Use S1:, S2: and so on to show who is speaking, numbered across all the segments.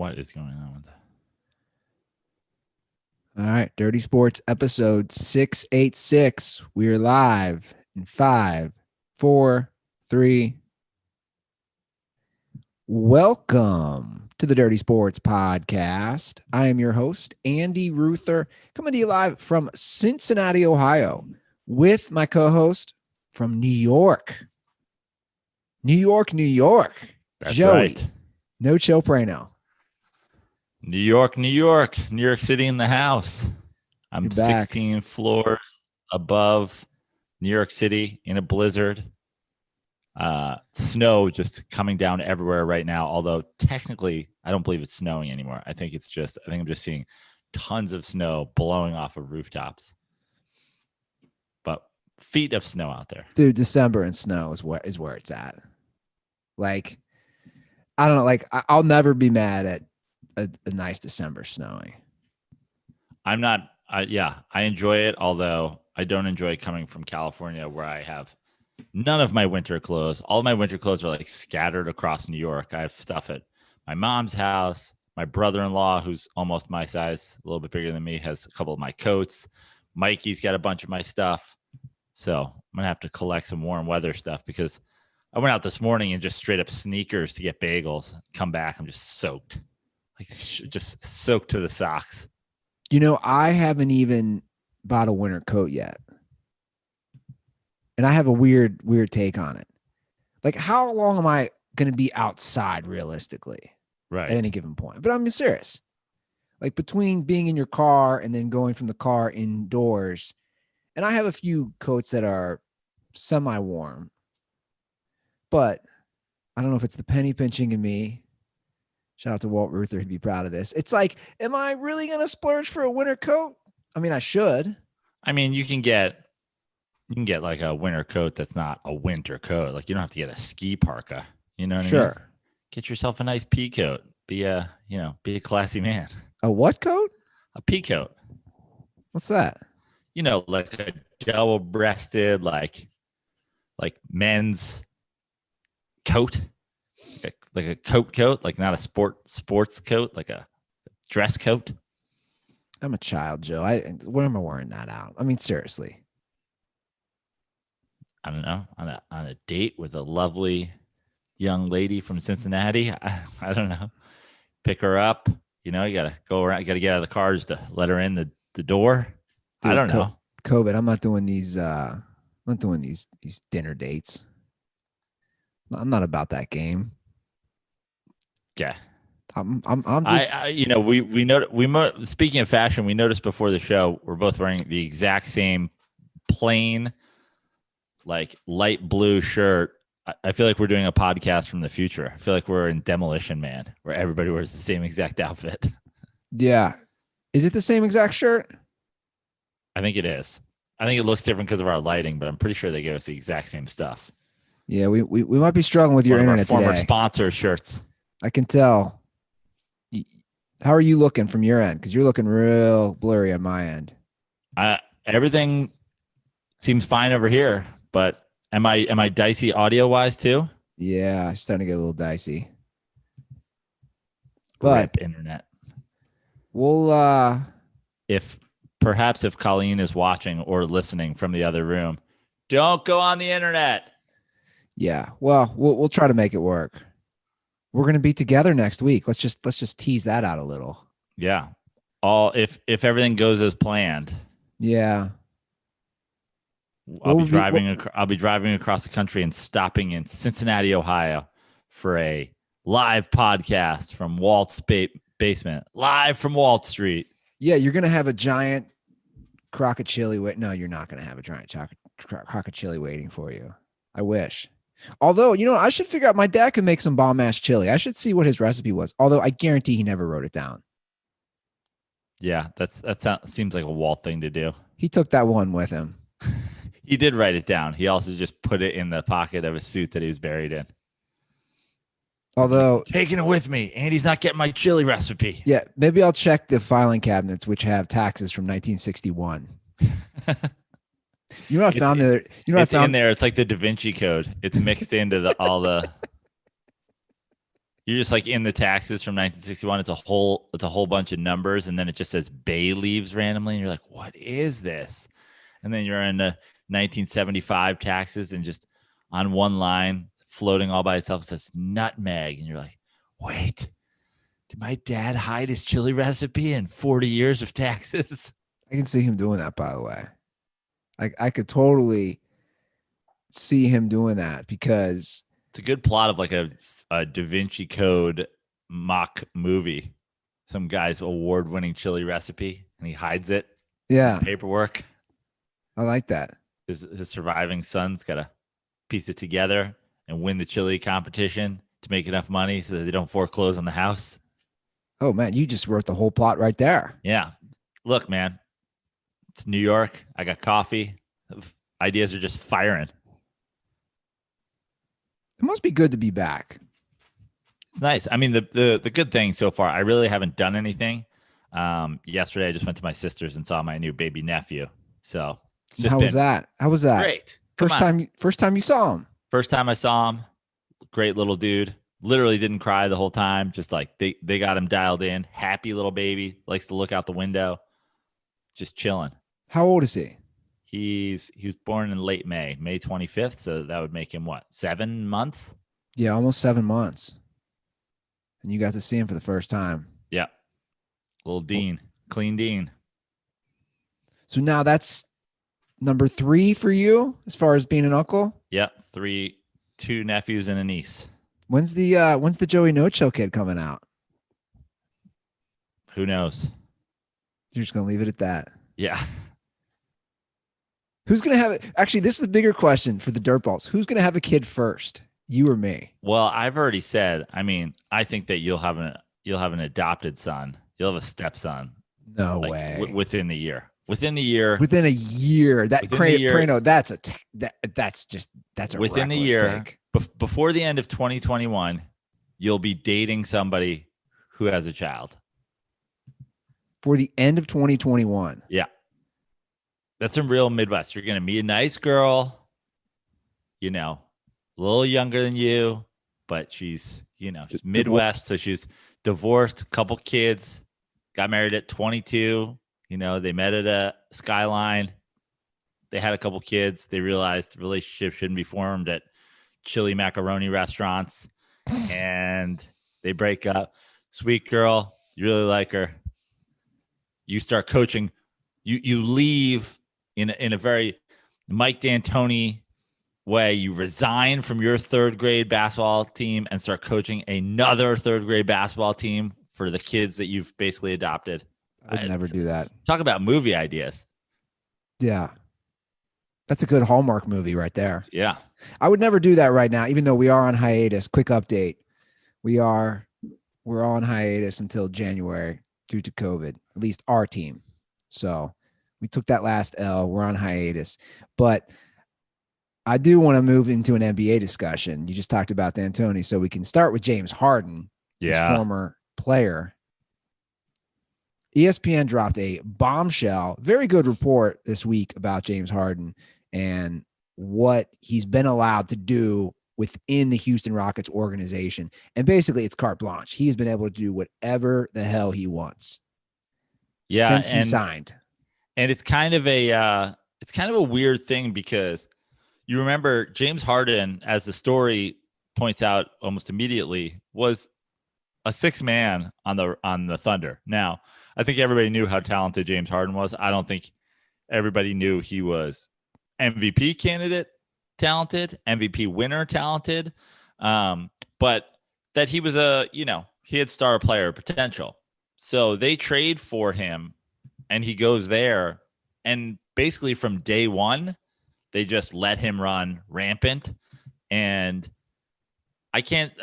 S1: what is going on with that.
S2: All right, Dirty Sports episode 686. We're live in 5, 4, 3. Welcome to the Dirty Sports Podcast. I am your host, Andy Ruther, coming to you live from Cincinnati, Ohio, with my co-host from New York. New York.
S1: That's
S2: Joey.
S1: right.
S2: No chill Prano.
S1: New York City in the house. I'm 16 floors above New York City in a blizzard. Snow just coming down everywhere right now. Although technically, I don't believe it's snowing anymore. I think I'm just seeing tons of snow blowing off of rooftops. But feet of snow out there.
S2: Dude, December and snow is where it's at. Like, I don't know. Like, I'll never be mad at a nice December snowing.
S1: I enjoy it, although I don't enjoy coming from California where I have none of my winter clothes. All of my winter clothes are like scattered across New York. I have stuff at my mom's house. My brother-in-law, who's almost my size, a little bit bigger than me, has a couple of my coats. Mikey's got a bunch of my stuff. So I'm going to have to collect some warm weather stuff because I went out this morning in just straight up sneakers to get bagels. Come back, I'm just soaked. Like just soaked to the socks.
S2: You know, I haven't even bought a winter coat yet. And I have a weird take on it. Like, how long am I going to be outside realistically?
S1: Right.
S2: At any given point? But I'm serious. Like, between being in your car and then going from the car indoors. And I have a few coats that are semi-warm. But I don't know if it's the penny pinching in me. Shout out to Walt Ruther. He'd be proud of this. It's like, am I really going to splurge for a winter coat? I mean, I should.
S1: I mean, you can get like a winter coat that's not a winter coat. Like, you don't have to get a ski parka. You know what I mean?
S2: Sure.
S1: Get yourself a nice pea coat. Be a classy man.
S2: A what coat?
S1: A pea coat.
S2: What's that?
S1: You know, like a double-breasted, like men's coat. Like a coat, like not a sports coat, like a dress coat.
S2: I'm a child, Joe. Where am I wearing that out? I mean, seriously.
S1: I don't know. On a date with a lovely young lady from Cincinnati. I don't know. Pick her up. You know, you gotta go around. You gotta get out of the car just to let her in the door. Dude, I don't know.
S2: COVID. I'm not doing these. I'm not doing these dinner dates. I'm not about that game.
S1: Yeah.
S2: I'm just.
S1: Speaking of fashion, we noticed before the show we're both wearing the exact same plain, like light blue shirt. I feel like we're doing a podcast from the future. I feel like we're in Demolition Man, where everybody wears the same exact outfit.
S2: Yeah. Is it the same exact shirt?
S1: I think it is. I think it looks different because of our lighting, but I'm pretty sure they gave us the exact same stuff.
S2: Yeah, we might be struggling with your internet today.
S1: Former sponsor shirts.
S2: I can tell. How are you looking from your end? Because you're looking real blurry on my end.
S1: Everything seems fine over here, but am I dicey audio wise too?
S2: Yeah, it's starting to get a little dicey. But
S1: Rip internet.
S2: We'll
S1: if Colleen is watching or listening from the other room, don't go on the internet.
S2: Yeah, well, we'll try to make it work. We're going to be together next week. Let's just tease that out a little.
S1: Yeah. If everything goes as planned.
S2: Yeah.
S1: I'll be driving across the country and stopping in Cincinnati, Ohio for a live podcast from Walt's basement, live from Walt Street.
S2: Yeah, you're going to have a giant crock of chili. No, you're not going to have a giant crock of chili waiting for you. I wish. Although, I should figure out, my dad could make some bomb-ass chili. I should see what his recipe was. Although I guarantee he never wrote it down.
S1: Yeah, that seems like a Walt thing to do.
S2: He took that one with him.
S1: He did write it down. He also just put it in the pocket of his suit that he was buried in.
S2: Although,
S1: taking it with me, Andy's not getting my chili recipe.
S2: Yeah, maybe I'll check the filing cabinets, which have taxes from 1961. You know what I found there? You know what I found
S1: in there? It's like the Da Vinci Code. It's mixed into all the. You're just like in the taxes from 1961. It's a whole bunch of numbers, and then it just says bay leaves randomly, and you're like, what is this? And then you're in the 1975 taxes, and just on one line, floating all by itself, it says nutmeg, and you're like, wait, did my dad hide his chili recipe in 40 years of taxes?
S2: I can see him doing that, by the way. I could totally see him doing that because
S1: It's a good plot of like a Da Vinci Code mock movie. Some guy's award-winning chili recipe, and he hides it in
S2: yeah,
S1: paperwork.
S2: I like that.
S1: His surviving son's got to piece it together and win the chili competition to make enough money so that they don't foreclose on the house.
S2: Oh man, you just wrote the whole plot right there.
S1: Yeah. Look, man, it's New York. I got coffee. Ideas are just firing.
S2: It must be good to be back.
S1: It's nice. I mean, the good thing so far, I really haven't done anything. Yesterday, I just went to my sister's and saw my new baby nephew. So it's just
S2: How was that? How was that?
S1: Great.
S2: First time you saw him.
S1: First time I saw him, great little dude. Literally didn't cry the whole time. Just like they got him dialed in. Happy little baby. Likes to look out the window. Just chilling.
S2: How old is he?
S1: He was born in late May 25th. So that would make him what, 7 months?
S2: Yeah, almost 7 months. And you got to see him for the first time.
S1: Yeah. Little Dean, clean Dean.
S2: So now that's number 3 for you as far as being an uncle.
S1: Yep. 2 nephews and a niece.
S2: When's the Joey No Chill kid coming out?
S1: Who knows?
S2: You're just gonna leave it at that.
S1: Yeah.
S2: Who's gonna have it? Actually, this is a bigger question for the Dirtballs. Who's gonna have a kid first? You or me?
S1: Well, I've already said. I mean, I think that you'll have an adopted son. You'll have a stepson.
S2: No way.
S1: Within the year. Within a year.
S2: That Prano, that's a
S1: within the year. Before the end of 2021, you'll be dating somebody who has a child.
S2: For the end of 2021.
S1: Yeah. That's some real Midwest. You're going to meet a nice girl, a little younger than you, but she's, she's Midwest. So she's divorced, couple kids, got married at 22. They met at a Skyline. They had a couple kids. They realized the relationship shouldn't be formed at chili macaroni restaurants, and they break up. Sweet girl, you really like her. You start coaching. You leave in a very Mike D'Antoni way. You resign from your 3rd grade basketball team and start coaching another 3rd grade basketball team for the kids that you've basically adopted.
S2: I would never do that.
S1: Talk about movie ideas.
S2: Yeah. That's a good Hallmark movie right there.
S1: Yeah.
S2: I would never do that right now, even though we are on hiatus. Quick update. We're on hiatus until January due to COVID, at least our team. So we took that last L. We're on hiatus. But I do want to move into an NBA discussion. You just talked about D'Antoni, so we can start with James Harden, his former player. ESPN dropped a bombshell, very good report this week about James Harden and what he's been allowed to do within the Houston Rockets organization. And basically it's carte blanche. He's been able to do whatever the hell he wants.
S1: Yeah.
S2: Since he signed.
S1: And it's kind of a weird thing because you remember James Harden, as the story points out almost immediately, was a 6th man on the Thunder. Now, I think everybody knew how talented James Harden was. I don't think everybody knew he was MVP candidate talented, MVP winner talented, but that he was he had star player potential. So they trade for him, and he goes there, and basically from day one, they just let him run rampant, and I can't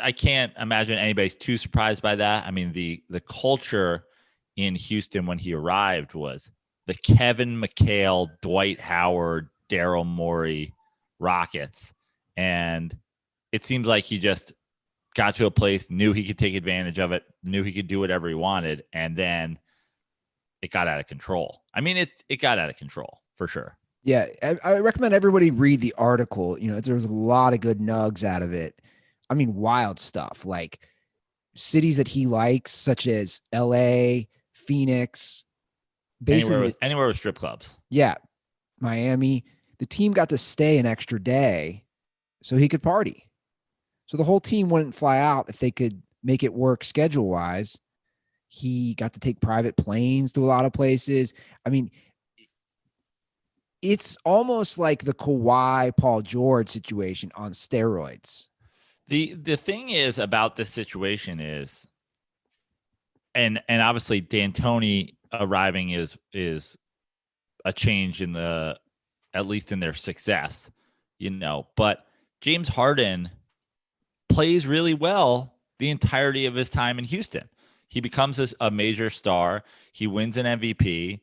S1: imagine anybody's too surprised by that. I mean, the culture in Houston when he arrived was the Kevin McHale, Dwight Howard, Daryl Morey Rockets. And it seems like he just got to a place, knew he could take advantage of it, knew he could do whatever he wanted, and then it got out of control. I mean, it got out of control for sure.
S2: Yeah, I recommend everybody read the article. There was a lot of good nugs out of it. I mean, wild stuff. Like cities that he likes, such as LA, Phoenix, basically
S1: anywhere with strip clubs.
S2: Yeah, Miami. The team got to stay an extra day so he could party. So the whole team wouldn't fly out if they could make it work schedule wise. He got to take private planes to a lot of places. I mean, it's almost like the Kawhi Paul George situation on steroids.
S1: The thing is about this situation is, and obviously D'Antoni arriving is a change in the, at least in their success, but James Harden plays really well the entirety of his time in Houston. He becomes a major star. He wins an MVP.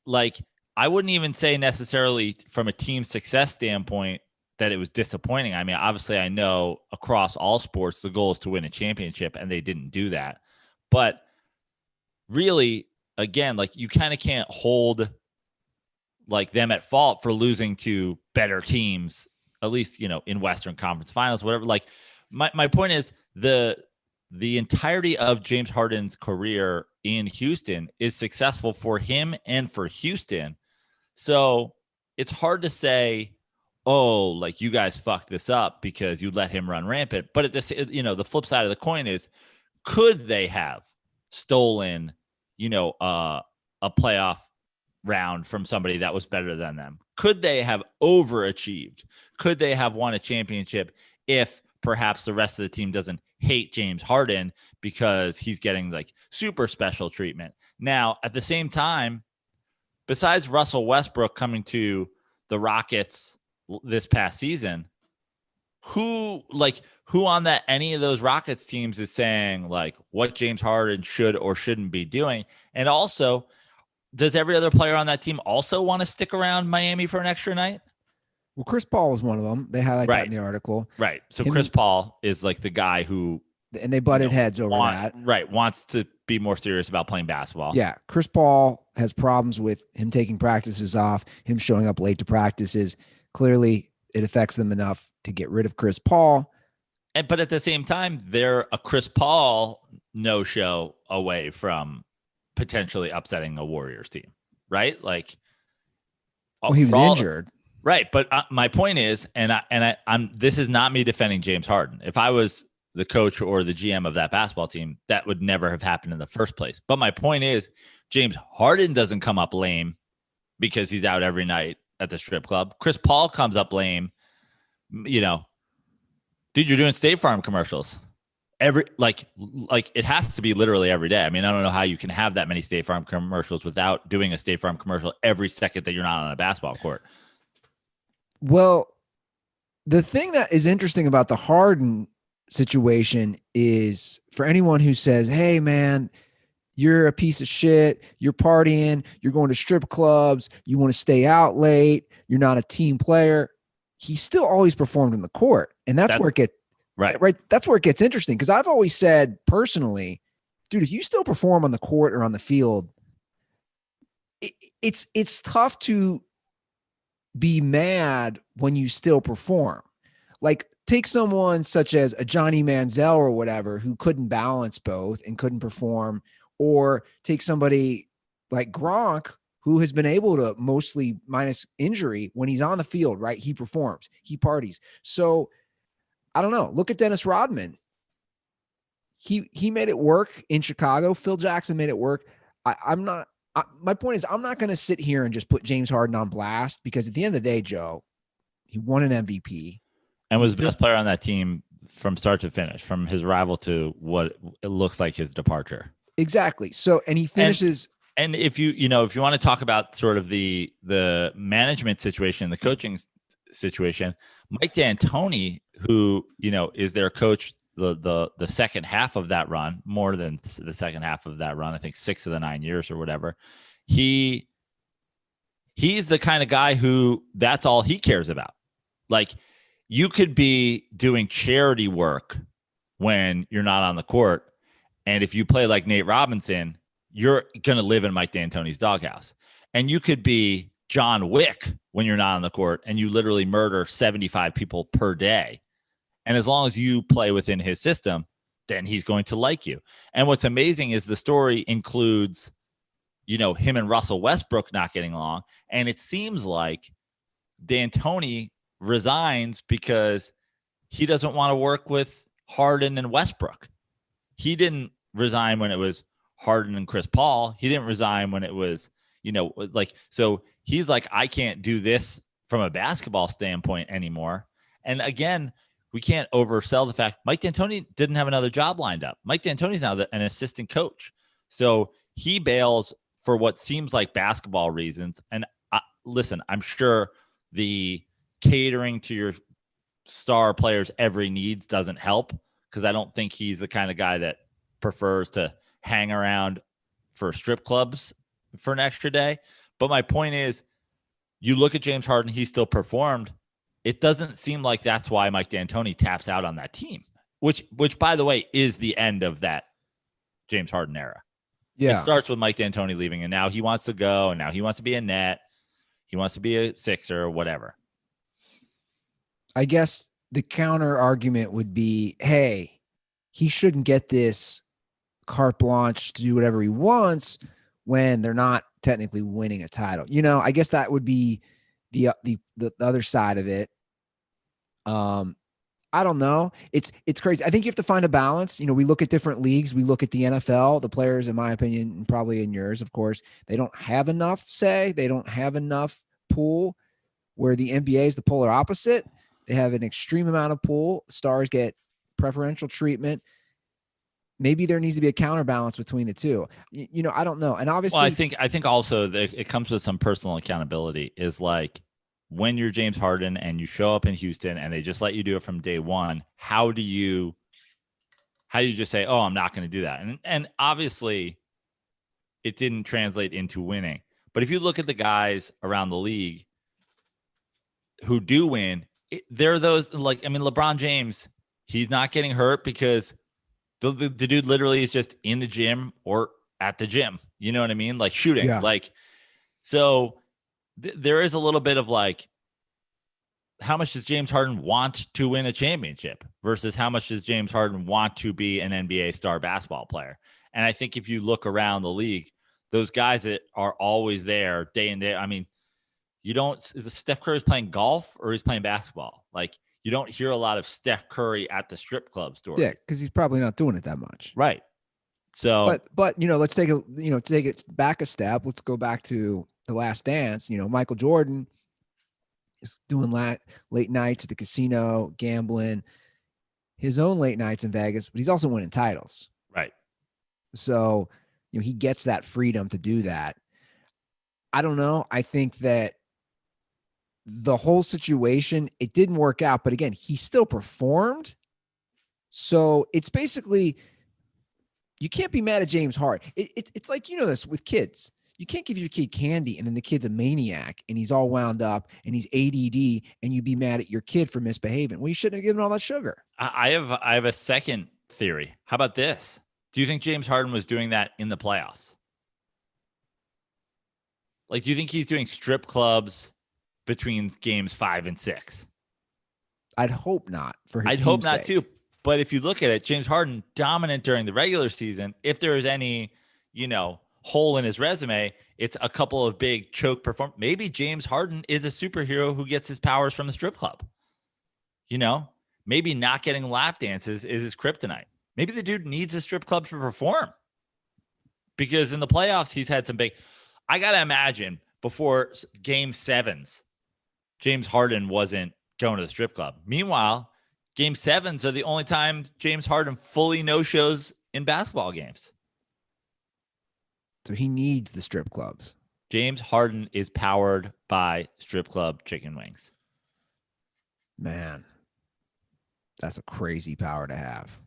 S1: Like, I wouldn't even say necessarily from a team success standpoint that it was disappointing. I mean, obviously I know across all sports, the goal is to win a championship, and they didn't do that. But really, again, like, you kind of can't hold like them at fault for losing to better teams, at least, in Western Conference Finals, whatever. Like, my point is the entirety of James Harden's career in Houston is successful for him and for Houston. So it's hard to say, oh, like, you guys fucked this up because you let him run rampant. But at this, the flip side of the coin is, could they have stolen, a playoff round from somebody that was better than them? Could they have overachieved? Could they have won a championship if perhaps the rest of the team doesn't hate James Harden because he's getting like super special treatment? Now, at the same time, besides Russell Westbrook coming to the Rockets this past season, who on that any of those Rockets teams is saying like what James Harden should or shouldn't be doing? And also, does every other player on that team also want to stick around Miami for an extra night?
S2: Well, Chris Paul was one of them. They highlight that in the article.
S1: Right. So Chris Paul is like the guy who,
S2: and they butted heads over that.
S1: Right. Wants to be more serious about playing basketball.
S2: Yeah. Chris Paul has problems with him taking practices off, him showing up late to practices. Clearly, it affects them enough to get rid of Chris Paul.
S1: But at the same time, they're a Chris Paul no-show away from potentially upsetting a Warriors team, right? Like,
S2: well, he was injured.
S1: Right. But my point is, I'm this is not me defending James Harden. If I was the coach or the GM of that basketball team, that would never have happened in the first place. But my point is, James Harden doesn't come up lame because he's out every night at the strip club. Chris Paul comes up lame, dude, you're doing State Farm commercials. Like it has to be literally every day. I mean, I don't know how you can have that many State Farm commercials without doing a State Farm commercial every second that you're not on a basketball court.
S2: Well, the thing that is interesting about the Harden situation is, for anyone who says, hey, man, you're a piece of shit, you're partying, you're going to strip clubs, you want to stay out late, you're not a team player, he still always performed in the court. And that's where it gets right. That's where it gets interesting. Because I've always said personally, dude, if you still perform on the court or on the field, it's tough to be mad when you still perform. Like, take someone such as a Johnny Manziel or whatever, who couldn't balance both and couldn't perform, or take somebody like Gronk, who has been able to, mostly minus injury, when he's on the field, right? He performs, he parties. So I don't know. Look at Dennis Rodman. He made it work in Chicago. Phil Jackson made it work. My point is, I'm not going to sit here and just put James Harden on blast, because at the end of the day, Joe, he won an MVP
S1: and was the best player on that team from start to finish, from his arrival to what it looks like his departure.
S2: Exactly. So, and he finishes.
S1: And if you want to talk about sort of the management situation, the coaching situation, Mike D'Antoni, who, is their coach, the second half of that run, more than the second half of that run, I think 6 of the 9 years or whatever. He's the kind of guy who that's all he cares about. Like, you could be doing charity work when you're not on the court, and if you play like Nate Robinson, you're going to live in Mike D'Antoni's doghouse. And you could be John Wick when you're not on the court, and you literally murder 75 people per day. And as long as you play within his system, then he's going to like you. And what's amazing is the story includes, him and Russell Westbrook not getting along. And it seems like D'Antoni resigns because he doesn't want to work with Harden and Westbrook. He didn't resign when it was Harden and Chris Paul. He didn't resign when it was, so he's like, I can't do this from a basketball standpoint anymore. And again, we can't oversell the fact Mike D'Antoni didn't have another job lined up. Mike D'Antoni's now an assistant coach. So he bails for what seems like basketball reasons. And listen, I'm sure the catering to your star players' every needs doesn't help, because I don't think he's the kind of guy that prefers to hang around for strip clubs for an extra day. But my point is, you look at James Harden, he still performed. It doesn't seem like that's why Mike D'Antoni taps out on that team, which by the way, is the end of that James Harden era. Yeah. It starts with Mike D'Antoni leaving, and now he wants to go, and now he wants to be a net. He wants to be a Sixer or whatever.
S2: I guess the counter argument would be, hey, he shouldn't get this carte blanche to do whatever he wants when they're not technically winning a title. I guess that would be the other side of it. I don't know. It's crazy. I think you have to find a balance. We look at different leagues. We look at the NFL. The players, in my opinion, and probably in yours, of course, they don't have enough say. They don't have enough pool, where the NBA is the polar opposite. They have an extreme amount of pool. Stars get preferential treatment. Maybe there needs to be a counterbalance between the two. I don't know. And obviously,
S1: well, I think also it comes with some personal accountability. Is like, when you're James Harden and you show up in Houston and they just let you do it from day one, how do you just say, oh, I'm not going to do that? And obviously it didn't translate into winning. But if you look at the guys around the league who do win, they're those, LeBron James, he's not getting hurt because the dude literally is just in the gym or at the gym. You know what I mean? Like shooting. Yeah. So there is a little bit of how much does James Harden want to win a championship versus how much does James Harden want to be an NBA star basketball player? And I think if you look around the league, those guys that are always there day in day, is Steph Curry's playing golf or he's playing basketball? You don't hear a lot of Steph Curry at the strip club stories.
S2: Yeah, because he's probably not doing it that much.
S1: Right. So,
S2: but let's take it back a step. Let's go back to The Last Dance. Michael Jordan is doing late nights at the casino, gambling, his own late nights in Vegas, but he's also winning titles.
S1: Right.
S2: So, he gets that freedom to do that. I don't know. I think that the whole situation, it didn't work out, but again, he still performed. So it's basically, you can't be mad at James Harden. It's like, this with kids. You can't give your kid candy and then the kid's a maniac and he's all wound up and he's ADD and you be mad at your kid for misbehaving. Well, you shouldn't have given all that sugar.
S1: I have a second theory. How about this? Do you think James Harden was doing that in the playoffs? Do you think he's doing strip clubs between games 5 and 6?
S2: I'd hope not for his
S1: I'd hope not
S2: sake.
S1: too. But if you look at it, James Harden dominant during the regular season. If there is any, hole in his resume, it's a couple of big choke performances. Maybe James Harden is a superhero who gets his powers from the strip club. Maybe not getting lap dances is his kryptonite. Maybe the dude needs a strip club to perform, because in the playoffs, he's had some big, I got to imagine before game 7s, James Harden wasn't going to the strip club. Meanwhile, game 7s are the only time James Harden fully no-shows in basketball games.
S2: So he needs the strip clubs.
S1: James Harden is powered by strip club chicken wings.
S2: Man, that's a crazy power to have.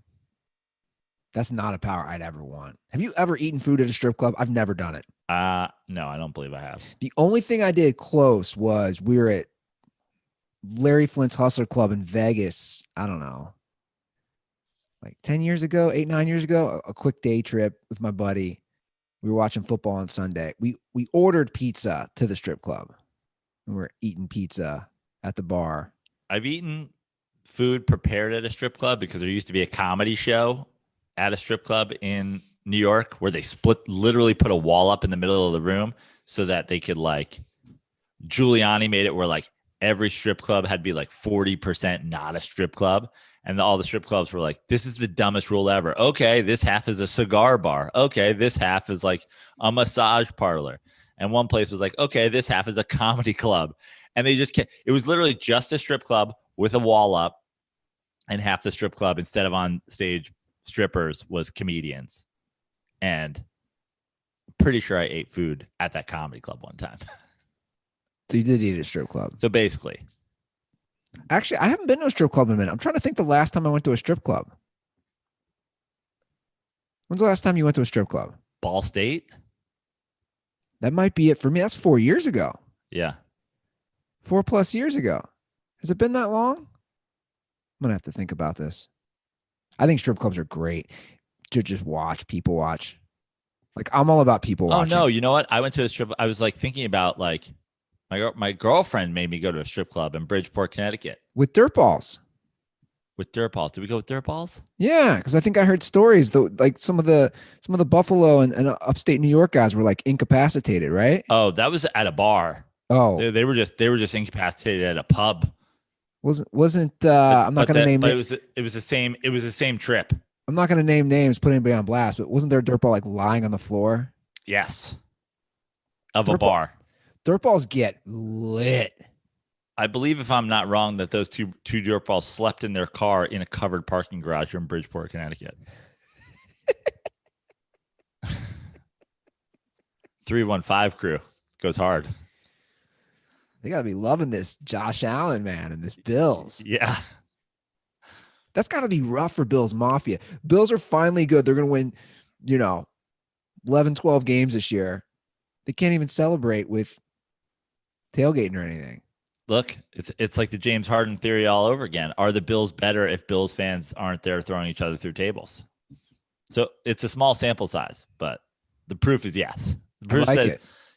S2: That's not a power I'd ever want. Have you ever eaten food at a strip club? I've never done it.
S1: No, I don't believe I have.
S2: The only thing I did close was we were at Larry Flint's Hustler Club in Vegas. I don't know, 10 years ago, 9 years ago, a quick day trip with my buddy. We were watching football on Sunday. We ordered pizza to the strip club and we're eating pizza at the bar.
S1: I've eaten food prepared at a strip club because there used to be a comedy show at a strip club in New York where they literally put a wall up in the middle of the room so that they could like Giuliani made it where like every strip club had to be like 40% not a strip club. And all the strip clubs were like, this is the dumbest rule ever. Okay, this half is a cigar bar. Okay, this half is like a massage parlor. And one place was like, okay, this half is a comedy club. And they just it was literally just a strip club with a wall up, and half the strip club, instead of on stage strippers, was comedians. And pretty sure I ate food at that comedy club one time.
S2: So you did eat at a strip club.
S1: So basically.
S2: Actually, I haven't been to a strip club in a minute. I'm trying to think the last time I went to a strip club. When's the last time you went to a strip club?
S1: Ball State?
S2: That might be it for me. That's 4 years ago.
S1: Yeah.
S2: 4+ years ago. Has it been that long? I'm going to have to think about this. I think strip clubs are great to just watch, people watch. Like, I'm all about people watching.
S1: Oh, no. You know what? I went to a strip. I was like thinking about like my girlfriend made me go to a strip club in Bridgeport, Connecticut.
S2: With DirtBalls.
S1: With DirtBalls. Did we go with DirtBalls?
S2: Yeah, because I think I heard stories that like some of the Buffalo and upstate New York guys were like incapacitated, right?
S1: Oh, that was at a bar.
S2: Oh,
S1: they were just incapacitated at a pub.
S2: Wasn't I'm not going to name
S1: but
S2: it.
S1: It was the same trip.
S2: I'm not going to name names, put anybody on blast, but wasn't there a dirtball like lying on the floor?
S1: Yes. Of a bar.
S2: Dirtballs get lit.
S1: I believe, if I'm not wrong, that those two dirtballs slept in their car in a covered parking garage in Bridgeport, Connecticut. 315 crew goes hard.
S2: They got to be loving this Josh Allen, man, and this Bills.
S1: Yeah.
S2: That's got to be rough for Bills Mafia. Bills are finally good. They're going to win, 11, 12 games this year. They can't even celebrate with tailgating or anything.
S1: Look, it's like the James Harden theory all over again. Are the Bills better if Bills fans aren't there throwing each other through tables? So it's a small sample size, but the proof is yes. The proof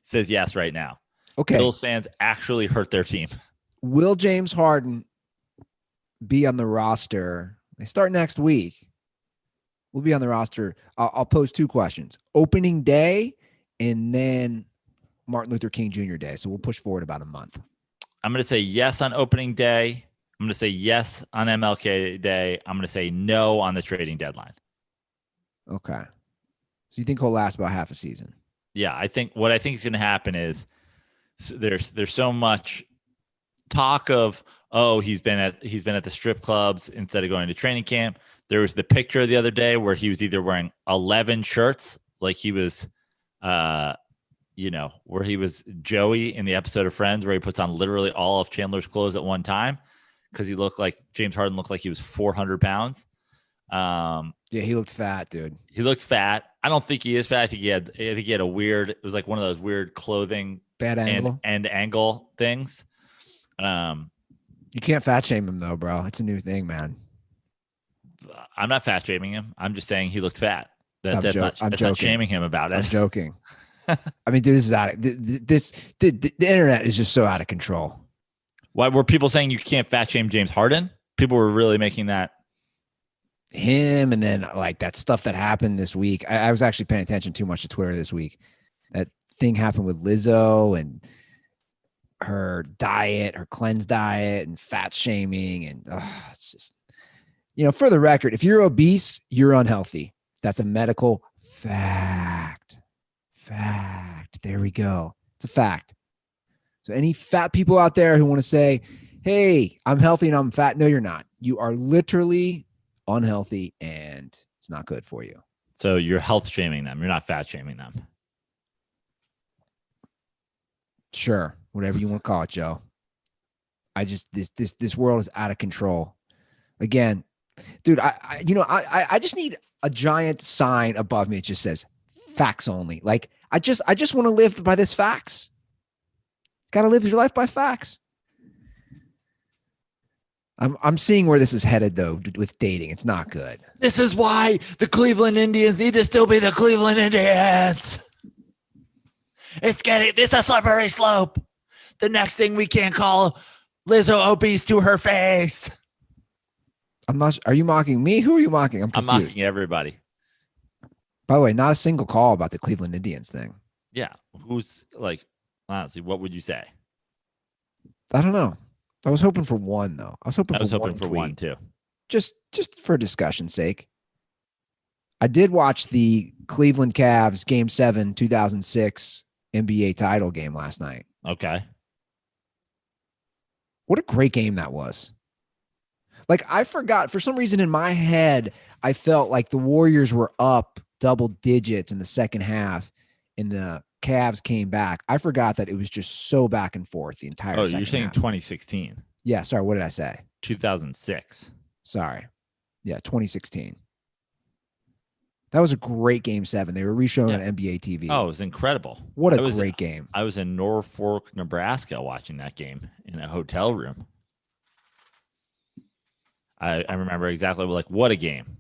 S1: says yes right now.
S2: Okay.
S1: Bills fans actually hurt their team.
S2: Will James Harden be on the roster? They start next week. We'll be on the roster. I'll pose two questions. Opening day and then Martin Luther King Jr. Day. So we'll push forward about a month.
S1: I'm going to say yes on opening day. I'm going to say yes on MLK Day. I'm going to say no on the trading deadline.
S2: Okay. So you think he'll last about half a season?
S1: Yeah, I think what I think is going to happen is there's so much talk of, oh, he's been at the strip clubs instead of going to training camp. There was the picture the other day where he was either wearing 11 shirts, like he was where he was Joey in the episode of Friends, where he puts on literally all of Chandler's clothes at one time because James Harden looked like he was 400 pounds.
S2: Yeah, he looked fat, dude.
S1: He looked fat. I don't think he is fat. I think he had a weird, it was like one of those weird clothing
S2: bad angle
S1: and angle things.
S2: You can't fat shame him though, bro. It's a new thing, man.
S1: I'm not fat shaming him. I'm just saying he looked fat. That's not shaming him about it.
S2: I'm joking. I mean, dude, this is out of the internet is just so out of control.
S1: Why were people saying you can't fat shame James Harden? People were really making that
S2: him, and then like that stuff that happened this week. I was actually paying attention too much to Twitter this week. That thing happened with Lizzo and her diet, her cleanse diet, and fat shaming, and it's just, for the record, if you're obese, you're unhealthy. That's a medical fact. There we go. It's a fact. So any fat people out there who want to say, hey, I'm healthy and I'm fat. No, you're not. You are literally unhealthy and it's not good for you.
S1: So you're health shaming them. You're not fat shaming them.
S2: Sure. Whatever you want to call it, Joe. I just, this world is out of control. Again, dude, I just need a giant sign above me that just says facts only. Like I just want to live by this facts. Got to live your life by facts. I'm seeing where this is headed though with dating. It's not good.
S1: This is why the Cleveland Indians need to still be the Cleveland Indians. It's a slippery slope. The next thing we can't call Lizzo obese to her face.
S2: I'm not. Are you mocking me? Who are you mocking? I'm confused.
S1: mocking everybody.
S2: By the way, not a single call about the Cleveland Indians thing.
S1: Yeah. Who's like, honestly, what would you say?
S2: I don't know. I was hoping for one though. I was hoping
S1: I was
S2: for
S1: hoping
S2: one
S1: for
S2: tweet.
S1: one too.
S2: Just for discussion's sake. I did watch the Cleveland Cavs Game 7 2006 NBA title game last night.
S1: Okay.
S2: What a great game that was. Like, I forgot, for some reason in my head, I felt like the Warriors were up double digits in the second half and the Cavs came back. I forgot that it was just so back and forth the entire second half.
S1: You're saying 2016.
S2: Yeah, sorry, what did I say?
S1: 2006.
S2: Sorry. Yeah, 2016. That was a great Game 7. They were re-showing on NBA TV.
S1: Oh, it was incredible.
S2: What a great game.
S1: I was in Norfolk, Nebraska watching that game in a hotel room. I remember exactly, like, what a game.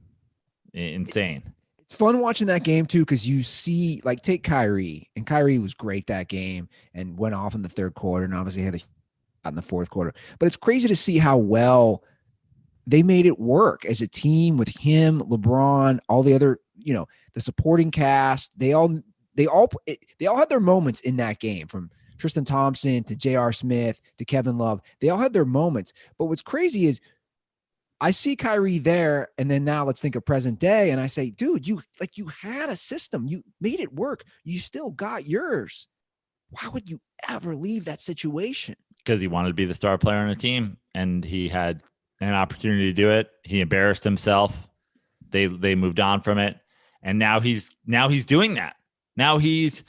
S1: Insane.
S2: It's fun watching that game too, because you see, like, take Kyrie, and Kyrie was great that game and went off in the third quarter and obviously had a in the fourth quarter. But it's crazy to see how well they made it work as a team with him, LeBron, all the other, the supporting cast. They all had their moments in that game, from Tristan Thompson to J.R. Smith to Kevin Love. They all had their moments. But what's crazy is I see Kyrie there, and then now let's think of present day, and I say, dude, you had a system. You made it work. You still got yours. Why would you ever leave that situation?
S1: Because he wanted to be the star player on the team, and he had an opportunity to do it. He embarrassed himself. They moved on from it, and now he's doing that. Now he's,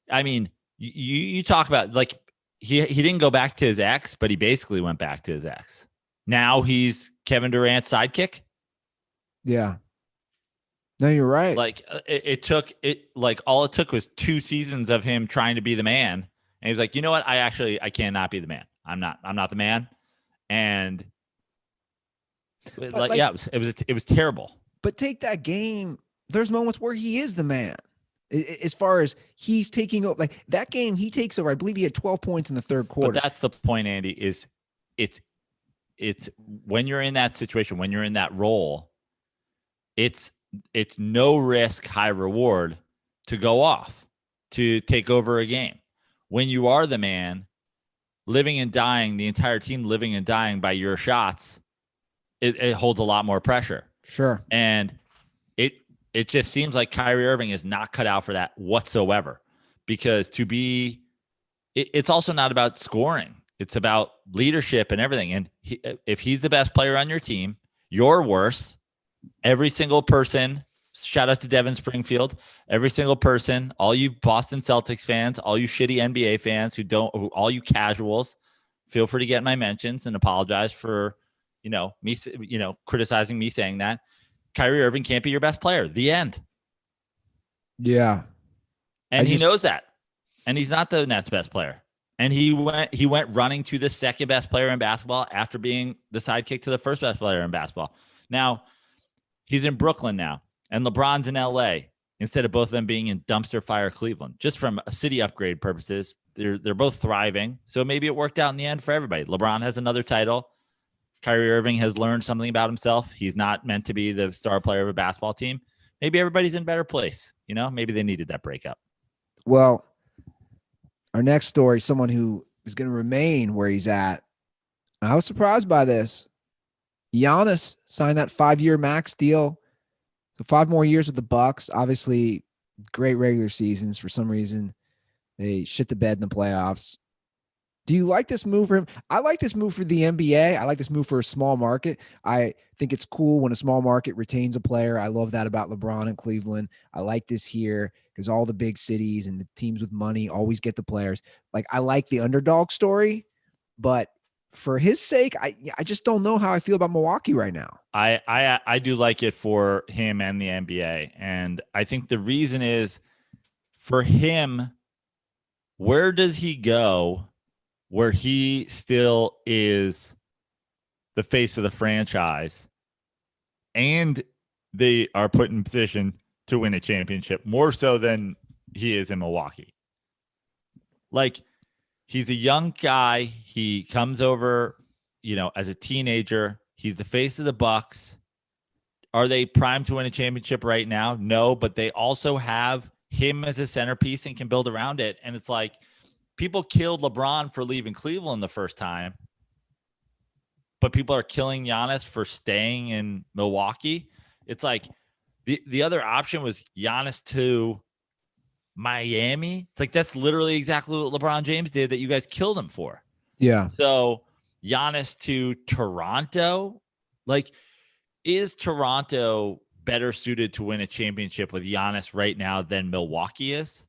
S1: I mean, you talk about, like, he didn't go back to his ex, but he basically went back to his ex. Now he's Kevin Durant's sidekick.
S2: Yeah. No, you're right.
S1: Like, all it took was 2 seasons of him trying to be the man. And he was like, you know what? I cannot be the man. I'm not the man. And it was terrible.
S2: But take that game. There's moments where he is the man. As far as he's taking over, like that game, he takes over. I believe he had 12 points in the third quarter.
S1: But that's the point, Andy, is it's when you're in that situation, when you're in that role, it's no risk, high reward to go off, to take over a game. When you are the man, living and dying, the entire team living and dying by your shots, it holds a lot more pressure.
S2: Sure.
S1: And it just seems like Kyrie Irving is not cut out for that whatsoever, because it's also not about scoring. It's about leadership and everything. And if he's the best player on your team, you're worse. Every single person, shout out to Devin Springfield, every single person, all you Boston Celtics fans, all you shitty NBA fans all you casuals, feel free to get my mentions and apologize for, me, criticizing me saying that. Kyrie Irving can't be your best player. The end.
S2: Yeah.
S1: And he knows that. And he's not the Nets' best player. And he went running to the second best player in basketball after being the sidekick to the first best player in basketball. Now, he's in Brooklyn now, and LeBron's in LA, instead of both of them being in dumpster fire Cleveland. Just from a city upgrade purposes, they're both thriving. So maybe it worked out in the end for everybody. LeBron has another title. Kyrie Irving has learned something about himself. He's not meant to be the star player of a basketball team. Maybe everybody's in a better place. Maybe they needed that breakup.
S2: Well, our next story, someone who is going to remain where he's at. I was surprised by this. Giannis signed that 5-year max deal. So 5 more years with the Bucks. Obviously, great regular seasons. For some reason, they shit the bed in the playoffs. Do you like this move for him? I like this move for the NBA. I like this move for a small market. I think it's cool when a small market retains a player. I love that about LeBron and Cleveland. I like this here because all the big cities and the teams with money always get the players. Like, I like the underdog story, but for his sake, I just don't know how I feel about Milwaukee right now.
S1: I do like it for him and the NBA. And I think the reason is, for him, where does he go where he still is the face of the franchise and they are put in position to win a championship more so than he is in Milwaukee? Like, he's a young guy. He comes over, as a teenager. He's the face of the Bucks. Are they primed to win a championship right now? No, but they also have him as a centerpiece and can build around it. And it's like people killed LeBron for leaving Cleveland the first time, but people are killing Giannis for staying in Milwaukee. It's like the other option was Giannis to Miami. It's like that's literally exactly what LeBron James did that you guys killed him for.
S2: Yeah.
S1: So Giannis to Toronto, like, is Toronto better suited to win a championship with Giannis right now than Milwaukee is?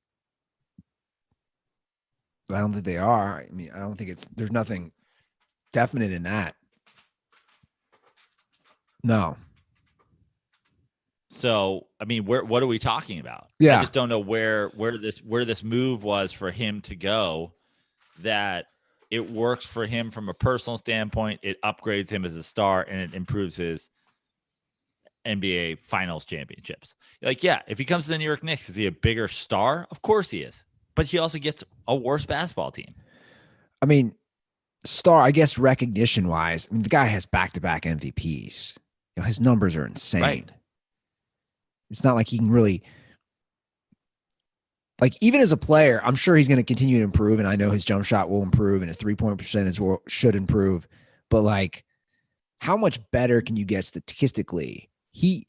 S2: I don't think they are. I mean, I don't think there's nothing definite in that. No.
S1: So, I mean, what are we talking about?
S2: Yeah.
S1: I just don't know where this move was for him to go, that it works for him from a personal standpoint. It upgrades him as a star and it improves his NBA finals championships. Like, yeah, if he comes to the New York Knicks, is he a bigger star? Of course he is. But he also gets a worse basketball team.
S2: I mean, star, I guess, recognition wise, I mean, the guy has back-to-back MVPs. You know, his numbers are insane.
S1: Right.
S2: It's not like he can really, like, even as a player, I'm sure he's going to continue to improve, and I know his jump shot will improve and his three-point percentage should improve. But like, how much better can you get statistically? He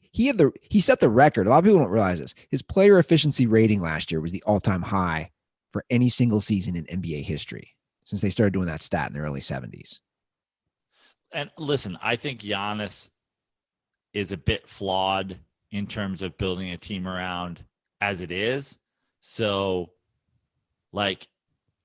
S2: set the record. A lot of people don't realize this. His player efficiency rating last year was the all-time high for any single season in NBA history since they started doing that stat in the early 70s.
S1: And listen, I think Giannis is a bit flawed in terms of building a team around as it is. So, like,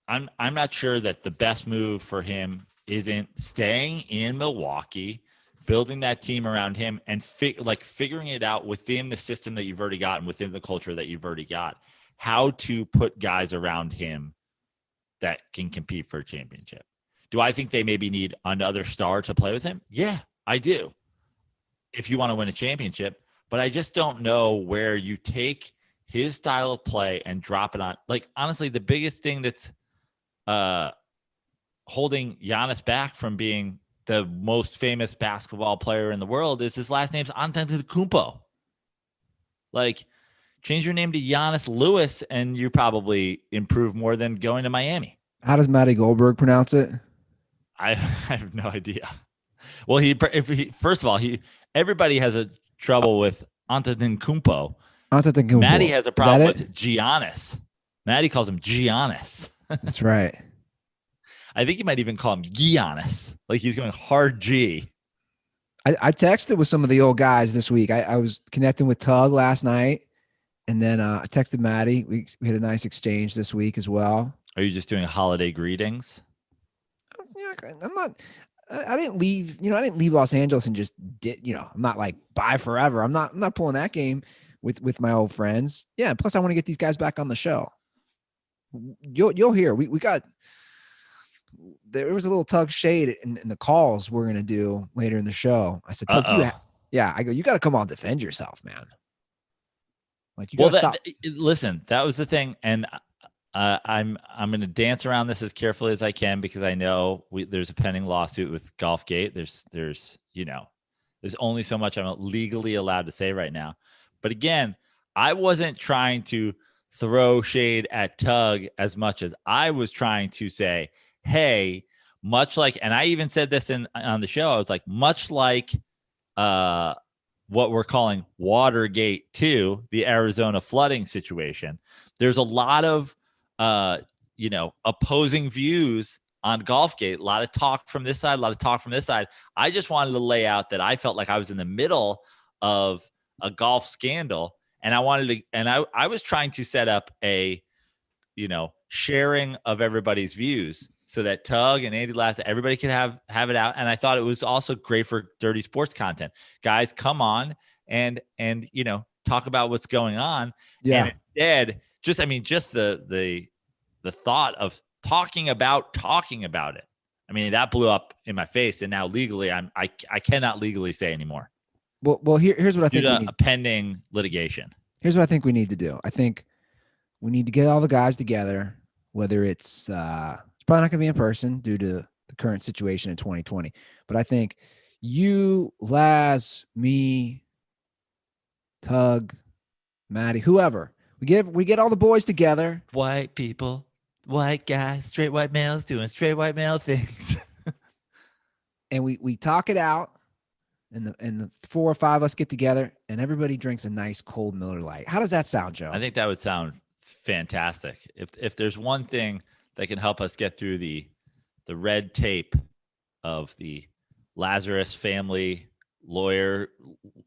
S1: I'm not sure that the best move for him isn't staying in Milwaukee, building that team around him, and figuring it out within the system that you've already got and within the culture that you've already got, how to put guys around him that can compete for a championship. Do I think they maybe need another star to play with him? Yeah, I do. If you want to win a championship, but I just don't know where you take his style of play and drop it on. Like, honestly, the biggest thing that's holding Giannis back from being the most famous basketball player in the world is his last name's Antetokounmpo. Like, change your name to Giannis Lewis and you probably improve more than going to Miami.
S2: How does Matty Goldberg pronounce it?
S1: I have no idea. Well, first of all, everybody has a trouble with Antetokounmpo. Matty has a problem with Giannis. Matty calls him Giannis.
S2: That's right.
S1: I think you might even call him Giannis. Like, he's going hard G.
S2: I texted with some of the old guys this week. I was connecting with Tug last night, and then I texted Matty. We had a nice exchange this week as well.
S1: Are you just doing holiday greetings?
S2: Yeah, I'm not. I didn't leave. I didn't leave Los Angeles and just did. I'm not like bye forever. I'm not pulling that game with my old friends. Yeah. Plus, I want to get these guys back on the show. You'll hear. We got. There was a little Tug shade in the calls we're gonna do later in the show. I said, Tug, I go, you got to come on, defend yourself, man. Like, you got to stop.
S1: Listen, that was the thing, and I'm going to dance around this as carefully as I can because I know there's a pending lawsuit with Golfgate. There's only so much I'm legally allowed to say right now. But again, I wasn't trying to throw shade at Tug as much as I was trying to say, hey, much like, and I even said this on the show, I was like, much like what we're calling Watergate 2, the Arizona flooding situation, there's a lot of opposing views on Golfgate, a lot of talk from this side, a lot of talk from this side. I just wanted to lay out that I felt like I was in the middle of a golf scandal, and I was trying to set up a, sharing of everybody's views so that Tug and Andy Lass, everybody could have it out. And I thought it was also great for dirty sports content. Guys, come on and talk about what's going on.
S2: Yeah.
S1: And instead, just the thought of talking about it. I mean, that blew up in my face, and now legally, I cannot legally say anymore.
S2: Well, here's what I think.
S1: Due to a pending litigation.
S2: Here's what I think we need to do. I think we need to get all the guys together, whether it's probably not going to be in person due to the current situation in 2020. But I think you, Laz, me, Tug, Maddie, whoever. We get all the boys together.
S1: White people, white guys, straight white males doing straight white male things.
S2: And we talk it out. And the 4 or 5 of us get together and everybody drinks a nice cold Miller Lite. How does that sound, Joe?
S1: I think that would sound fantastic. If there's one thing that can help us get through the red tape of the Lazarus family lawyer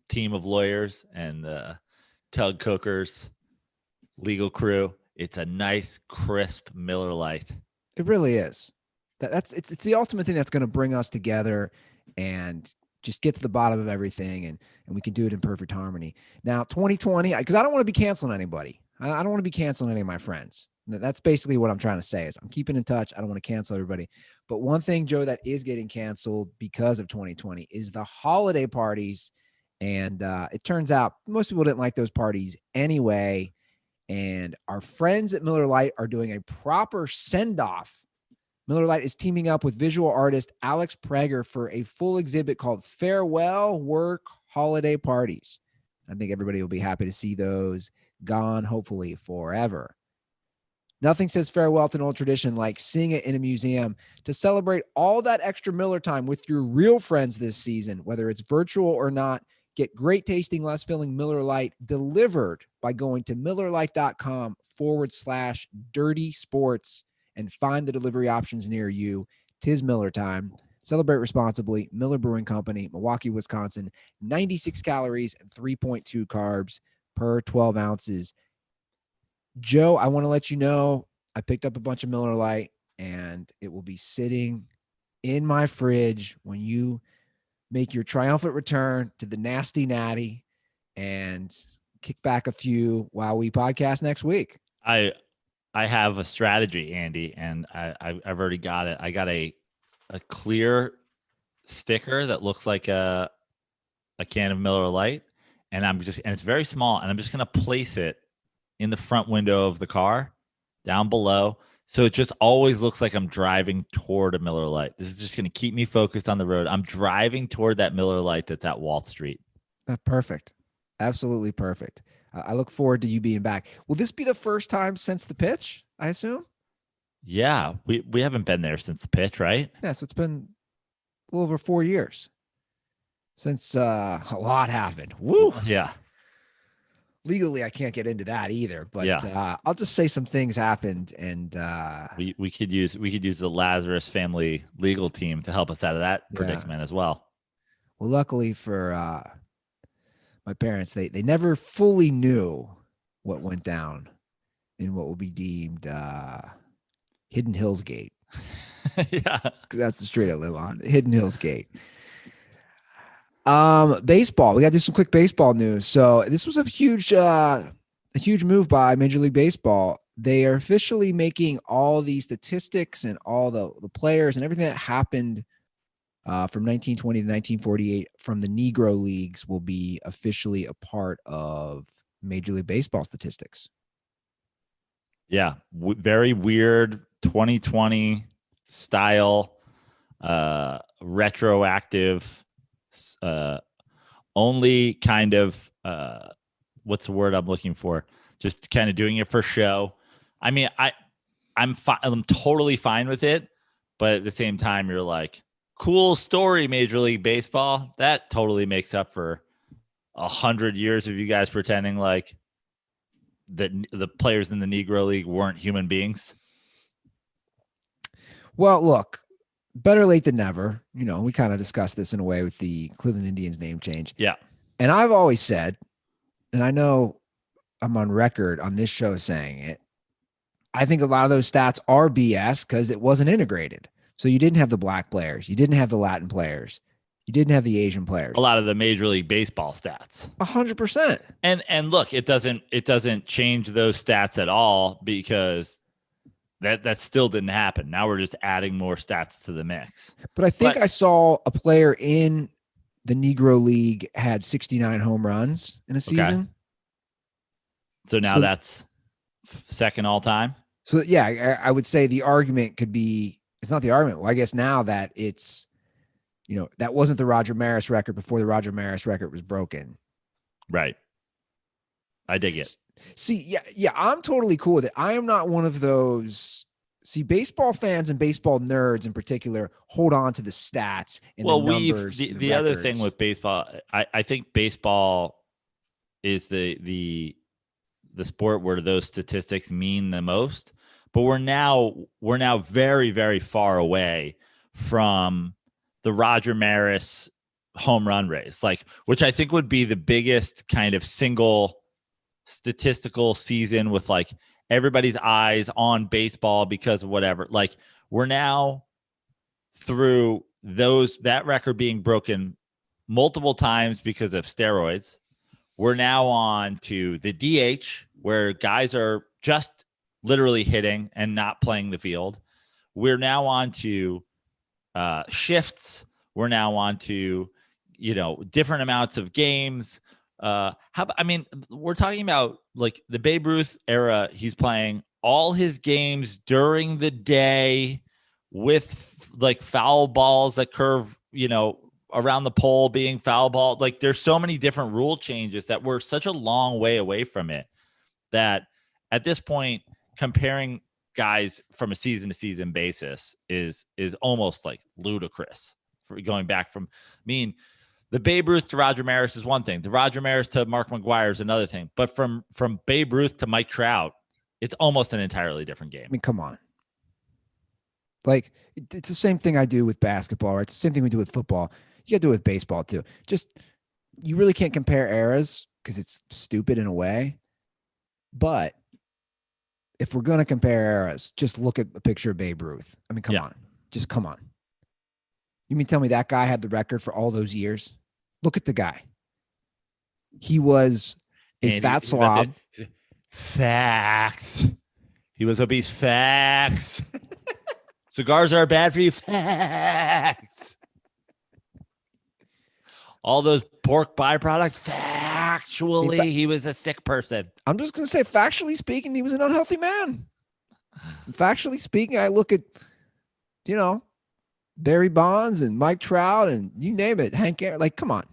S1: team of lawyers and the Tug Cookers legal crew, it's a nice crisp Miller Lite.
S2: It really is. It's the ultimate thing that's going to bring us together and just get to the bottom of everything, and we can do it in perfect harmony. Now, 2020, because I don't want to be canceling anybody. I don't want to be canceling any of my friends. That's basically what I'm trying to say is I'm keeping in touch. I don't want to cancel everybody. But one thing, Joe, that is getting canceled because of 2020 is the holiday parties. And it turns out most people didn't like those parties anyway. And our friends at Miller Lite are doing a proper send-off. Miller Lite is teaming up with visual artist Alex Prager for a full exhibit called Farewell Work Holiday Parties. I think everybody will be happy to see those gone, hopefully, forever. Nothing says farewell to an old tradition like seeing it in a museum. To celebrate all that extra Miller time with your real friends this season, whether it's virtual or not, get great tasting, less filling Miller Lite delivered by going to MillerLite.com/dirty sports and find the delivery options near you. 'Tis Miller time. Celebrate responsibly. Miller Brewing Company, Milwaukee, Wisconsin. 96 calories and 3.2 carbs per 12 ounces. Joe, I want to let you know I picked up a bunch of Miller Lite and it will be sitting in my fridge when you make your triumphant return to the Nasty Natty and kick back a few while we podcast next week.
S1: I have a strategy, Andy, and I've already got it. I got a clear sticker that looks like a can of Miller Lite, and it's very small, and I'm just gonna place it in the front window of the car, down below, so it just always looks like I'm driving toward a Miller Lite. This is just gonna keep me focused on the road. I'm driving toward that Miller Lite that's at Wall Street.
S2: That's perfect. Absolutely perfect. I look forward to you being back. Will this be the first time since the pitch, I assume?
S1: Yeah, we haven't been there since the pitch, right?
S2: Yeah, so it's been a little over 4 years since a lot happened. Woo!
S1: Yeah.
S2: Legally, I can't get into that either, but
S1: yeah.
S2: I'll just say some things happened, and
S1: we could use the Lazarus family legal team to help us out of that predicament as well.
S2: Well, luckily for my parents, they never fully knew what went down in what will be deemed Hidden Hills Gate.
S1: Yeah,
S2: because that's the street I live on, Hidden Hills Gate. Baseball. We got to do some quick baseball news. So this was a huge move by Major League Baseball. They are officially making all the statistics and all the players and everything that happened from 1920 to 1948 from the Negro Leagues will be officially a part of Major League Baseball statistics.
S1: Yeah, very weird 2020 style, retroactive, only kind of what's the word I'm looking for? Just kind of doing it for show. I mean, I'm totally fine with it, but at the same time, you're like, cool story, Major League Baseball. That totally makes up for 100 years of you guys pretending like that the players in the Negro League weren't human beings.
S2: Well, look, better late than never. You know, we kind of discussed this in a way with the Cleveland Indians name change.
S1: Yeah.
S2: And I've always said, and I know I'm on record on this show saying it, I think a lot of those stats are BS because it wasn't integrated. So you didn't have the black players. You didn't have the Latin players. You didn't have the Asian players.
S1: A lot of the Major League Baseball stats.
S2: 100%.
S1: And look, it doesn't change those stats at all because that still didn't happen. Now we're just adding more stats to the mix.
S2: But I think I saw a player in the Negro League had 69 home runs in a season.
S1: Okay. So now that's second all time.
S2: So yeah, I would say the argument could be, it's not the argument. Well, I guess now that it's, you know, that wasn't the Roger Maris record before the Roger Maris record was broken.
S1: Right. I dig it.
S2: See, yeah, I'm totally cool with it. I am not one of those. See, baseball fans and baseball nerds in particular hold on to the stats and the numbers.
S1: The other thing with baseball, I think baseball is the sport where those statistics mean the most. But we're now very, very far away from the Roger Maris home run race, like, which I think would be the biggest kind of single statistical season with like everybody's eyes on baseball because of whatever. Like, we're now through that record being broken multiple times because of steroids. We're now on to the DH, where guys are just literally hitting and not playing the field. We're now on to shifts. We're now on to, different amounts of games. We're talking about like the Babe Ruth era. He's playing all his games during the day with like foul balls that curve, around the pole being foul ball. Like, there's so many different rule changes that we're such a long way away from it that at this point, comparing guys from a season to season basis is almost like ludicrous. For going back from, the Babe Ruth to Roger Maris is one thing. The Roger Maris to Mark McGwire is another thing. But from Babe Ruth to Mike Trout, it's almost an entirely different game.
S2: Come on. Like, it's the same thing I do with basketball, or it's the same thing we do with football. You got to do it with baseball too. Just, you really can't compare eras because it's stupid in a way. But if we're going to compare eras, just look at a picture of Babe Ruth. Come on. Just come on. You mean tell me that guy had the record for all those years? Look at the guy. He was a fat slob.
S1: Facts. He was obese. Facts. Cigars are bad for you. Facts. All those pork byproducts. Factually, he was a sick person.
S2: I'm just going to say, factually speaking, he was an unhealthy man. Factually speaking, I look at, Barry Bonds and Mike Trout and you name it, Hank Aaron. Like, come on.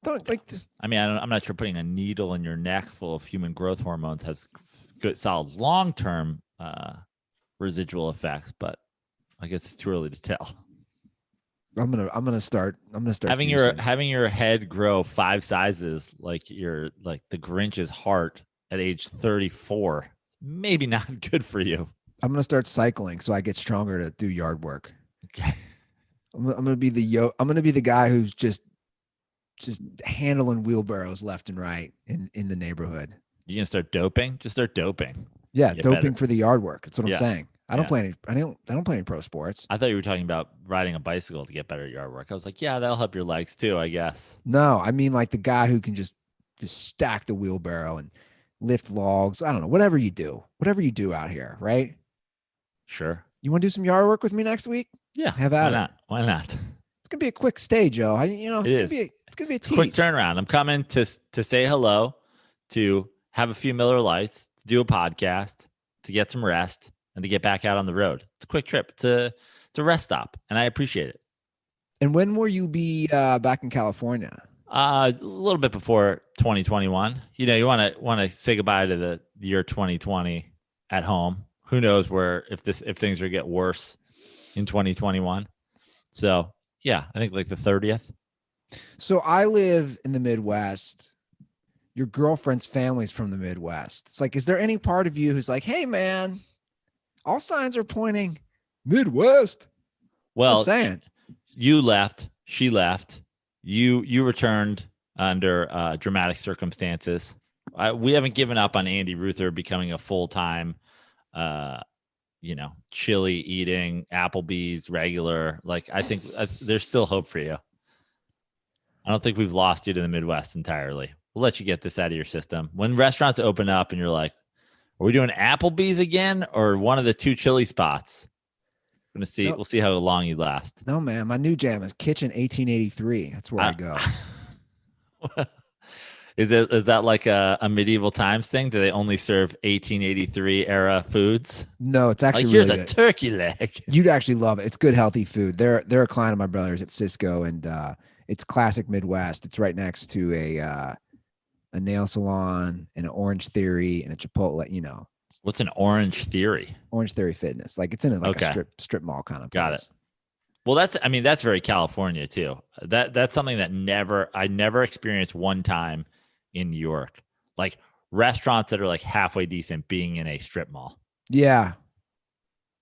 S2: Don't like this.
S1: I'm not sure putting a needle in your neck full of human growth hormones has good, solid long-term residual effects, but I guess it's too early to tell.
S2: I'm gonna start
S1: having your head grow 5 sizes like the Grinch's heart at age 34. Maybe not good for you.
S2: I'm gonna start cycling so I get stronger to do yard work.
S1: Okay.
S2: I'm gonna be the guy who's just handling wheelbarrows left and right in the neighborhood.
S1: You gonna start doping? Just start doping.
S2: Yeah, doping for the yard work. That's what I'm saying. I don't play any pro sports.
S1: I thought you were talking about riding a bicycle to get better at yard work. I was like, yeah, that'll help your legs too, I guess.
S2: No, I mean like the guy who can just stack the wheelbarrow and lift logs. I don't know, whatever you do out here, right?
S1: Sure.
S2: You want to do some yard work with me next week?
S1: Yeah.
S2: Have at it.
S1: Why not?
S2: It's gonna be a quick stay, Joe. It's gonna be a tease.
S1: Quick turnaround. I'm coming to say hello, to have a few Miller Lights, to do a podcast, to get some rest, and to get back out on the road. It's a quick trip. It's a rest stop, and I appreciate it.
S2: And when will you be back in California?
S1: A little bit before 2021. You want to say goodbye to the year 2020 at home. Who knows if things are get worse in 2021. So yeah, I think like the 30th.
S2: So I live in the Midwest. Your girlfriend's family's from the Midwest. It's like, is there any part of you who's like, hey man, all signs are pointing Midwest?
S1: Well,
S2: just saying.
S1: You left, she left, you returned under dramatic circumstances. We haven't given up on Andy Ruther becoming a full-time, chili eating, Applebee's regular. Like, I think there's still hope for you. I don't think we've lost you to the Midwest entirely. We'll let you get this out of your system. When restaurants open up and you're like, are we doing Applebee's again or one of the 2 chili spots? We're gonna see. Nope. We'll see how long you last.
S2: No, man. My new jam is Kitchen 1883. That's where I go.
S1: Is that like a medieval times thing? Do they only serve 1883 era foods?
S2: No, it's actually
S1: like, here's
S2: really
S1: a turkey leg.
S2: You'd actually love it. It's good, healthy food. They're a client of my brother's at Cisco, and it's classic Midwest. It's right next to a nail salon, and an Orange Theory, and a Chipotle. You know,
S1: What's an Orange Theory?
S2: Orange Theory Fitness. Like it's in a, like
S1: Okay.
S2: a strip mall kind of place.
S1: Got it. Well, that's very California too. That's something that I never experienced one time in New York. Like restaurants that are like halfway decent being in a strip mall.
S2: Yeah.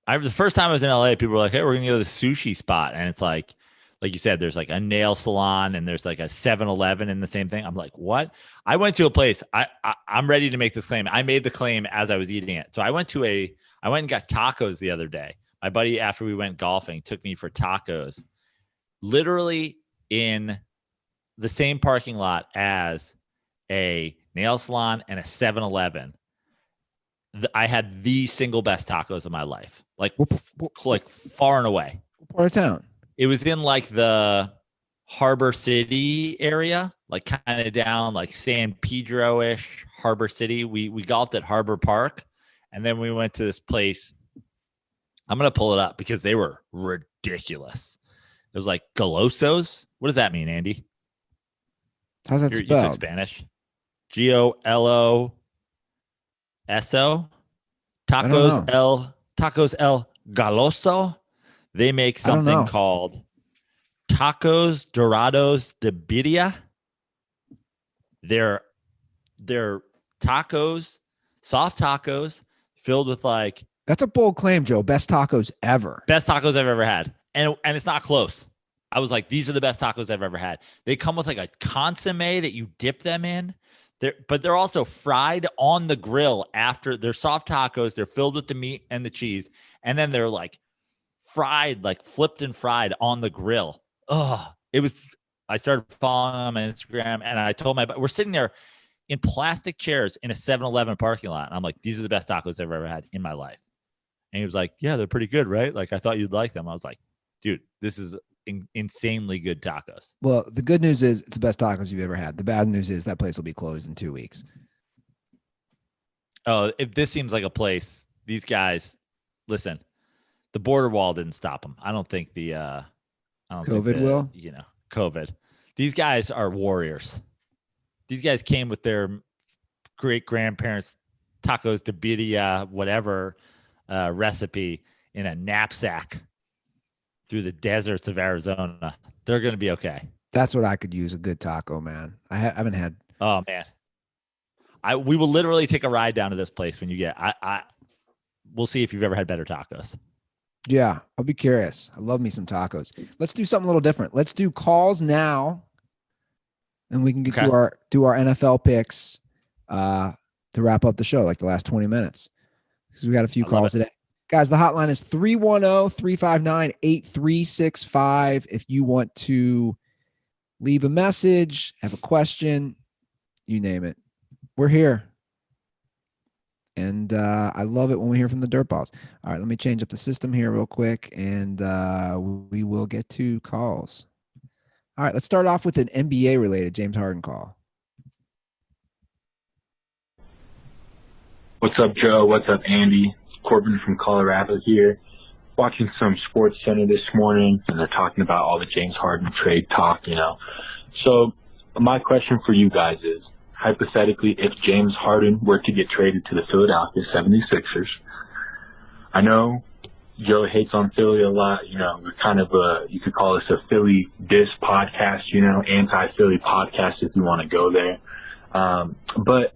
S1: The first time I was in LA, people were like, "Hey, we're gonna go to the sushi spot," and it's like you said, there's like a nail salon and there's like a 7-Eleven in the same thing. I'm like, what? I went to a place. I'm ready to make this claim. I made the claim as I was eating it. So I went and got tacos the other day. My buddy, after we went golfing, took me for tacos, literally in the same parking lot as a nail salon and a 7-Eleven. I had the single best tacos of my life, like far and away.
S2: What part of town?
S1: It was in like the Harbor City area, like kind of down like San Pedro-ish, Harbor City. We golfed at Harbor Park, and then we went to this place. I'm going to pull it up because they were ridiculous. It was like Golosos. What does that mean, Andy?
S2: How's that spelled?
S1: You took Spanish. Goloso. Tacos El Goloso. They make something called Tacos Dorados de Birria. They're tacos, soft tacos filled with like.
S2: That's a bold claim, Joe. Best tacos ever.
S1: Best tacos I've ever had. And it's not close. I was like, these are the best tacos I've ever had. They come with like a consomme that you dip them in. But they're also fried on the grill after. They're soft tacos. They're filled with the meat and the cheese. And then they're like fried, like flipped and fried on the grill. Oh, I started following them on Instagram and I told we're sitting there in plastic chairs in a 7-Eleven parking lot. And I'm like, these are the best tacos I've ever had in my life. And he was like, yeah, they're pretty good, right? Like, I thought you'd like them. I was like, dude, this is insanely good tacos.
S2: Well, the good news is it's the best tacos you've ever had. The bad news is that place will be closed in 2 weeks.
S1: Oh, if this seems like a place, these guys, listen, the border wall didn't stop them. I don't think
S2: COVID will.
S1: You know, COVID. These guys are warriors. These guys came with their great grandparents' tacos de birria, whatever recipe in a knapsack through the deserts of Arizona. They're going to be okay.
S2: That's what I could use, a good taco, man. I haven't had.
S1: Oh man, we will literally take a ride down to this place when you get. We'll see if you've ever had better tacos.
S2: Yeah, I'll be curious. I love me some tacos. Let's do something a little different. Let's do calls now, and we can get to our NFL picks to wrap up the show, like the last 20 minutes, because we got a few calls today. Guys, the hotline is 310-359-8365. If you want to leave a message, have a question, you name it, we're here. And I love it when we hear from the Dirtballs. All right, let me change up the system here real quick, and we will get to calls. All right, let's start off with an NBA-related James Harden call.
S3: What's up, Joe? What's up, Andy? Corbin from Colorado here. Watching some Sports Center this morning, and they're talking about all the James Harden trade talk, you know. So my question for you guys is, hypothetically, if James Harden were to get traded to the Philadelphia 76ers, I know Joe hates on Philly a lot. You know, we're kind of you could call this a Philly diss podcast, you know, anti-Philly podcast if you want to go there. But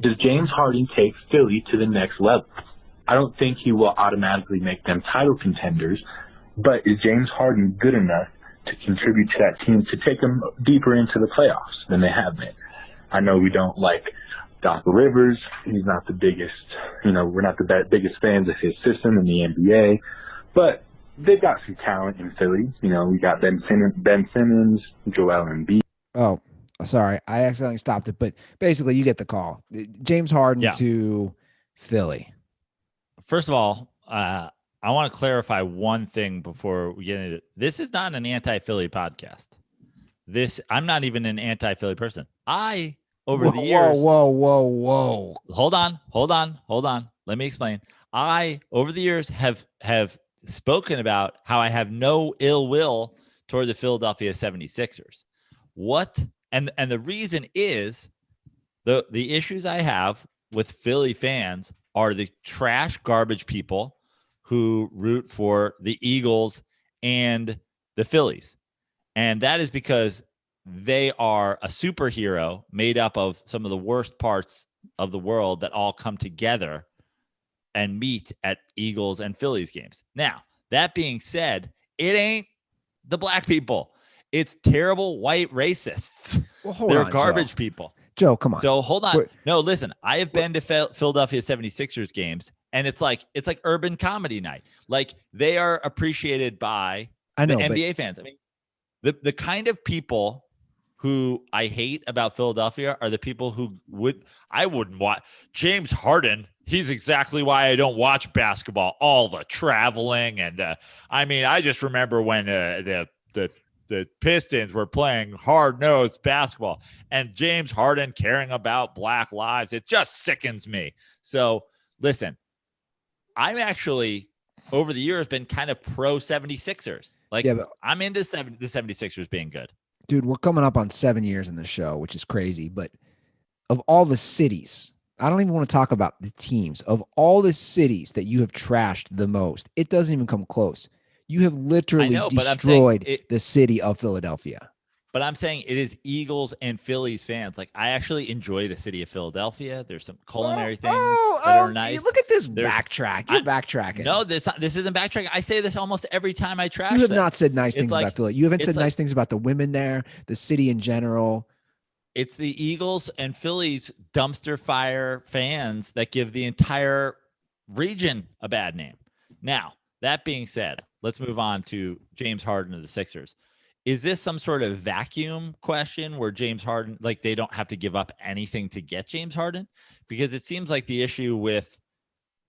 S3: does James Harden take Philly to the next level? I don't think he will automatically make them title contenders, but is James Harden good enough to contribute to that team to take them deeper into the playoffs than they have been? I know we don't like Doc Rivers. He's not the biggest, you know, we're not the biggest fans of his system in the NBA, but they've got some talent in Philly. You know, we got Ben Simmons, Joelle Embiid.
S2: Oh, sorry. I accidentally stopped it, but basically you get the call. James Harden to Philly.
S1: First of all, I want to clarify one thing before we get into it. This is not an anti-Philly podcast. I'm not even an anti-Philly person. The years.
S2: Whoa.
S1: Hold on. Let me explain. Over the years, have spoken about how I have no ill will toward the Philadelphia 76ers. And the reason is The issues I have with Philly fans are the trash garbage people who root for the Eagles and the Phillies. And that is because they are a superhero made up of some of the worst parts of the world that all come together and meet at Eagles and Phillies games. Now, that being said, it ain't the black people. It's terrible white racists.
S2: Well,
S1: They're
S2: on,
S1: garbage
S2: Joe.
S1: people.
S2: Joe, come on.
S1: So hold on. No, listen, I have been to Philadelphia 76ers games, and it's like urban comedy night. Like, they are appreciated by the NBA fans. I mean, the kind of people who I hate about Philadelphia are the people who I wouldn't watch. James Harden, he's exactly why I don't watch basketball. All the traveling and I mean, I just remember when the Pistons were playing hard-nosed basketball, and James Harden caring about black lives. It just sickens me. So listen, I'm actually over the years been kind of pro 76ers. Like, I'm into the 76ers being good.
S2: Dude, we're coming up on 7 years in the show, which is crazy. But of all the cities, I don't even want to talk about the teams. Of all the cities that you have trashed the most, it doesn't even come close. You have literally destroyed the city of Philadelphia.
S1: But I'm saying it is Eagles and Phillies fans. Like, I actually enjoy the city of Philadelphia. There's some culinary things that are nice.
S2: Look at this backtrack. You're backtracking.
S1: No, this isn't backtracking. I say this almost every time I trash.
S2: You have not said nice things about Philly. You haven't said nice things about the women there, the city in general.
S1: It's the Eagles and Phillies dumpster fire fans that give the entire region a bad name. Now, that being said, let's move on to James Harden of the Sixers. Is this some sort of vacuum question where James Harden, like, they don't have to give up anything to get James Harden? Because it seems like the issue with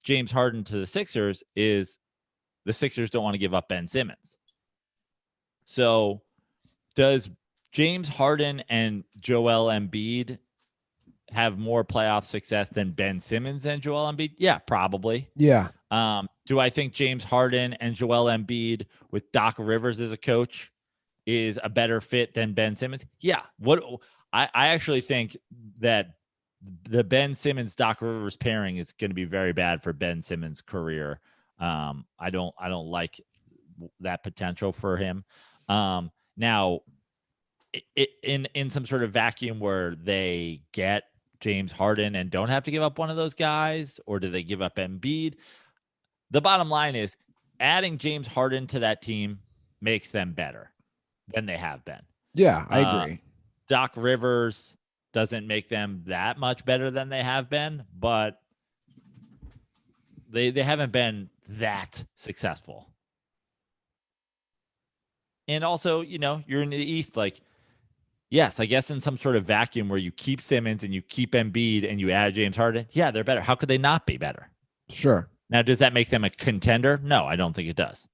S1: James Harden to the Sixers is the Sixers don't want to give up Ben Simmons. So does James Harden and Joelle Embiid have more playoff success than Ben Simmons and Joel Embiid? Yeah, probably.
S2: Yeah.
S1: Do I think James Harden and Joel Embiid with Doc Rivers as a coach is a better fit than Ben Simmons? Yeah. I actually think that the Ben Simmons Doc Rivers pairing is going to be very bad for Ben Simmons' career. I don't like that potential for him. Now, in some sort of vacuum where they get James Harden and don't have to give up one of those guys, or do they give up Embiid? The bottom line is adding James Harden to that team makes them better than they have been.
S2: Yeah, I agree.
S1: Doc Rivers doesn't make them that much better than they have been, but they haven't been that successful. And also, you're in the East, like, yes, I guess in some sort of vacuum where you keep Simmons and you keep Embiid and you add James Harden, yeah, they're better. How could they not be better?
S2: Sure.
S1: Now, does that make them a contender? No, I don't think it does.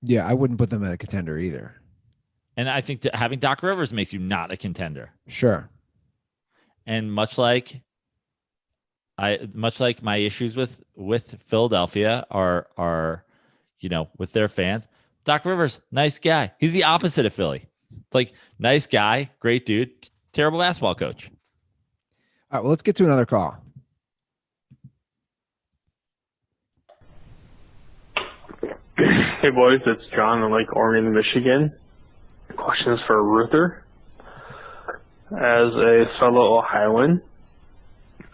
S2: Yeah, I wouldn't put them at a contender either.
S1: And I think having Doc Rivers makes you not a contender.
S2: Sure.
S1: And much like my issues with Philadelphia are with their fans, Doc Rivers, nice guy. He's the opposite of Philly. It's like, nice guy, great dude, terrible basketball coach.
S2: All right, well, let's get to another call.
S4: Hey, boys, it's John in Lake Orion, Michigan. Questions for Ruther. As a fellow Ohioan,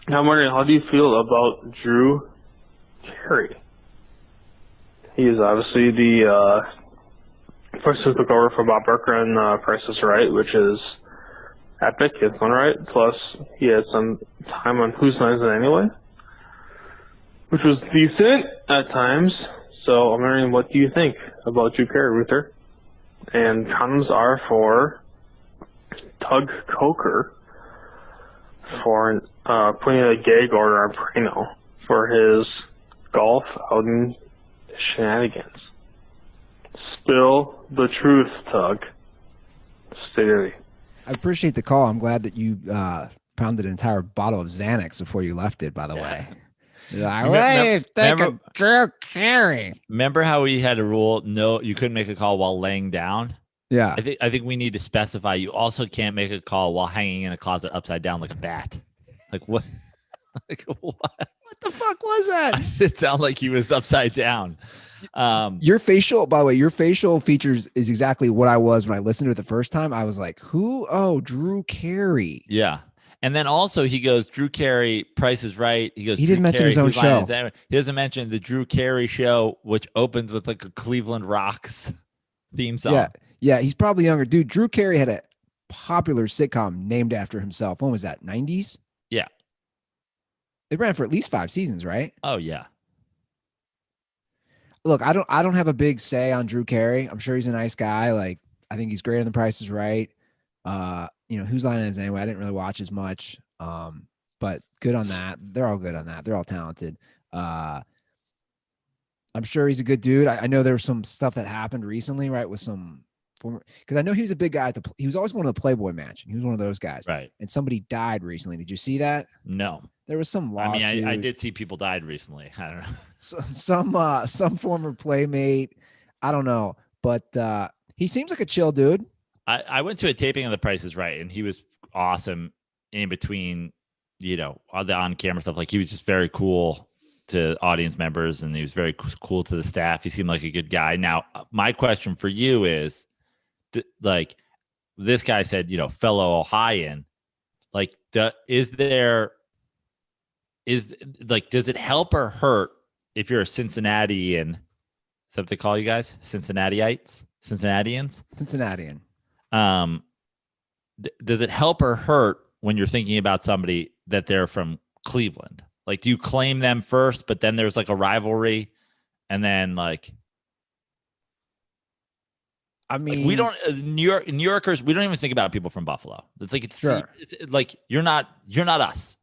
S4: I'm wondering, how do you feel about Drew Carey? He is obviously the first to took over for Bob Barker on Price is Right, which is epic in its own right. Plus, he had some time on Whose Line Is It Anyway, which was decent at times. So I'm wondering, what do you think about Drew Carey, Ruther? And condoms are for Tug Coker for putting a gag order on Prano for his golf outing shenanigans. Spill the truth, Tug. Stay.
S2: I appreciate the call. I'm glad that you pounded an entire bottle of Xanax before you left it, by the way.
S1: Remember how we had a rule? No, you couldn't make a call while laying down.
S2: Yeah.
S1: I think we need to specify you also can't make a call while hanging in a closet upside down like a bat. Like what? Like what?
S2: What the fuck was that?
S1: It sounded like he was upside down.
S2: Your facial, by the way, your facial features is exactly what I was when I listened to it the first time. I was like, who? Oh, Drew Carey.
S1: Yeah. And then also he goes, Drew Carey, Price is Right. He goes,
S2: He
S1: Drew
S2: didn't mention
S1: Carey,
S2: his own
S1: whose line
S2: show.
S1: is that? He doesn't mention the Drew Carey show, which opens with like a Cleveland Rocks theme song.
S2: Yeah. Yeah. He's probably younger. Dude, Drew Carey had a popular sitcom named after himself. When was that? 90s?
S1: Yeah.
S2: It ran for at least 5 seasons, right?
S1: Oh yeah.
S2: Look, I don't have a big say on Drew Carey. I'm sure he's a nice guy. Like, I think he's great on The Price is Right. Whose line is anyway? I didn't really watch as much. But good on that. They're all good on that. They're all talented. I'm sure he's a good dude. I know there was some stuff that happened recently, right? With some former, because I know he was a big guy he was always one of the Playboy Mansion. He was one of those guys.
S1: Right.
S2: And somebody died recently. Did you see that?
S1: No.
S2: There was some lawsuit.
S1: I mean, I did see people died recently. I don't know.
S2: Some former playmate. I don't know. But he seems like a chill dude.
S1: I went to a taping of The Price is Right, and he was awesome in between, all the on-camera stuff. Like, he was just very cool to audience members, and he was very cool to the staff. He seemed like a good guy. Now, my question for you is, like, this guy said, fellow Ohioan, like, does it help or hurt if you're a Cincinnatian? Is that what they call you guys? Cincinnatians?
S2: Cincinnatian.
S1: Does it help or hurt when you're thinking about somebody that they're from Cleveland? Like, do you claim them first, but then there's like a rivalry, and then like,
S2: I mean,
S1: like we don't New Yorkers. We don't even think about people from Buffalo. It's like it's like you're not us.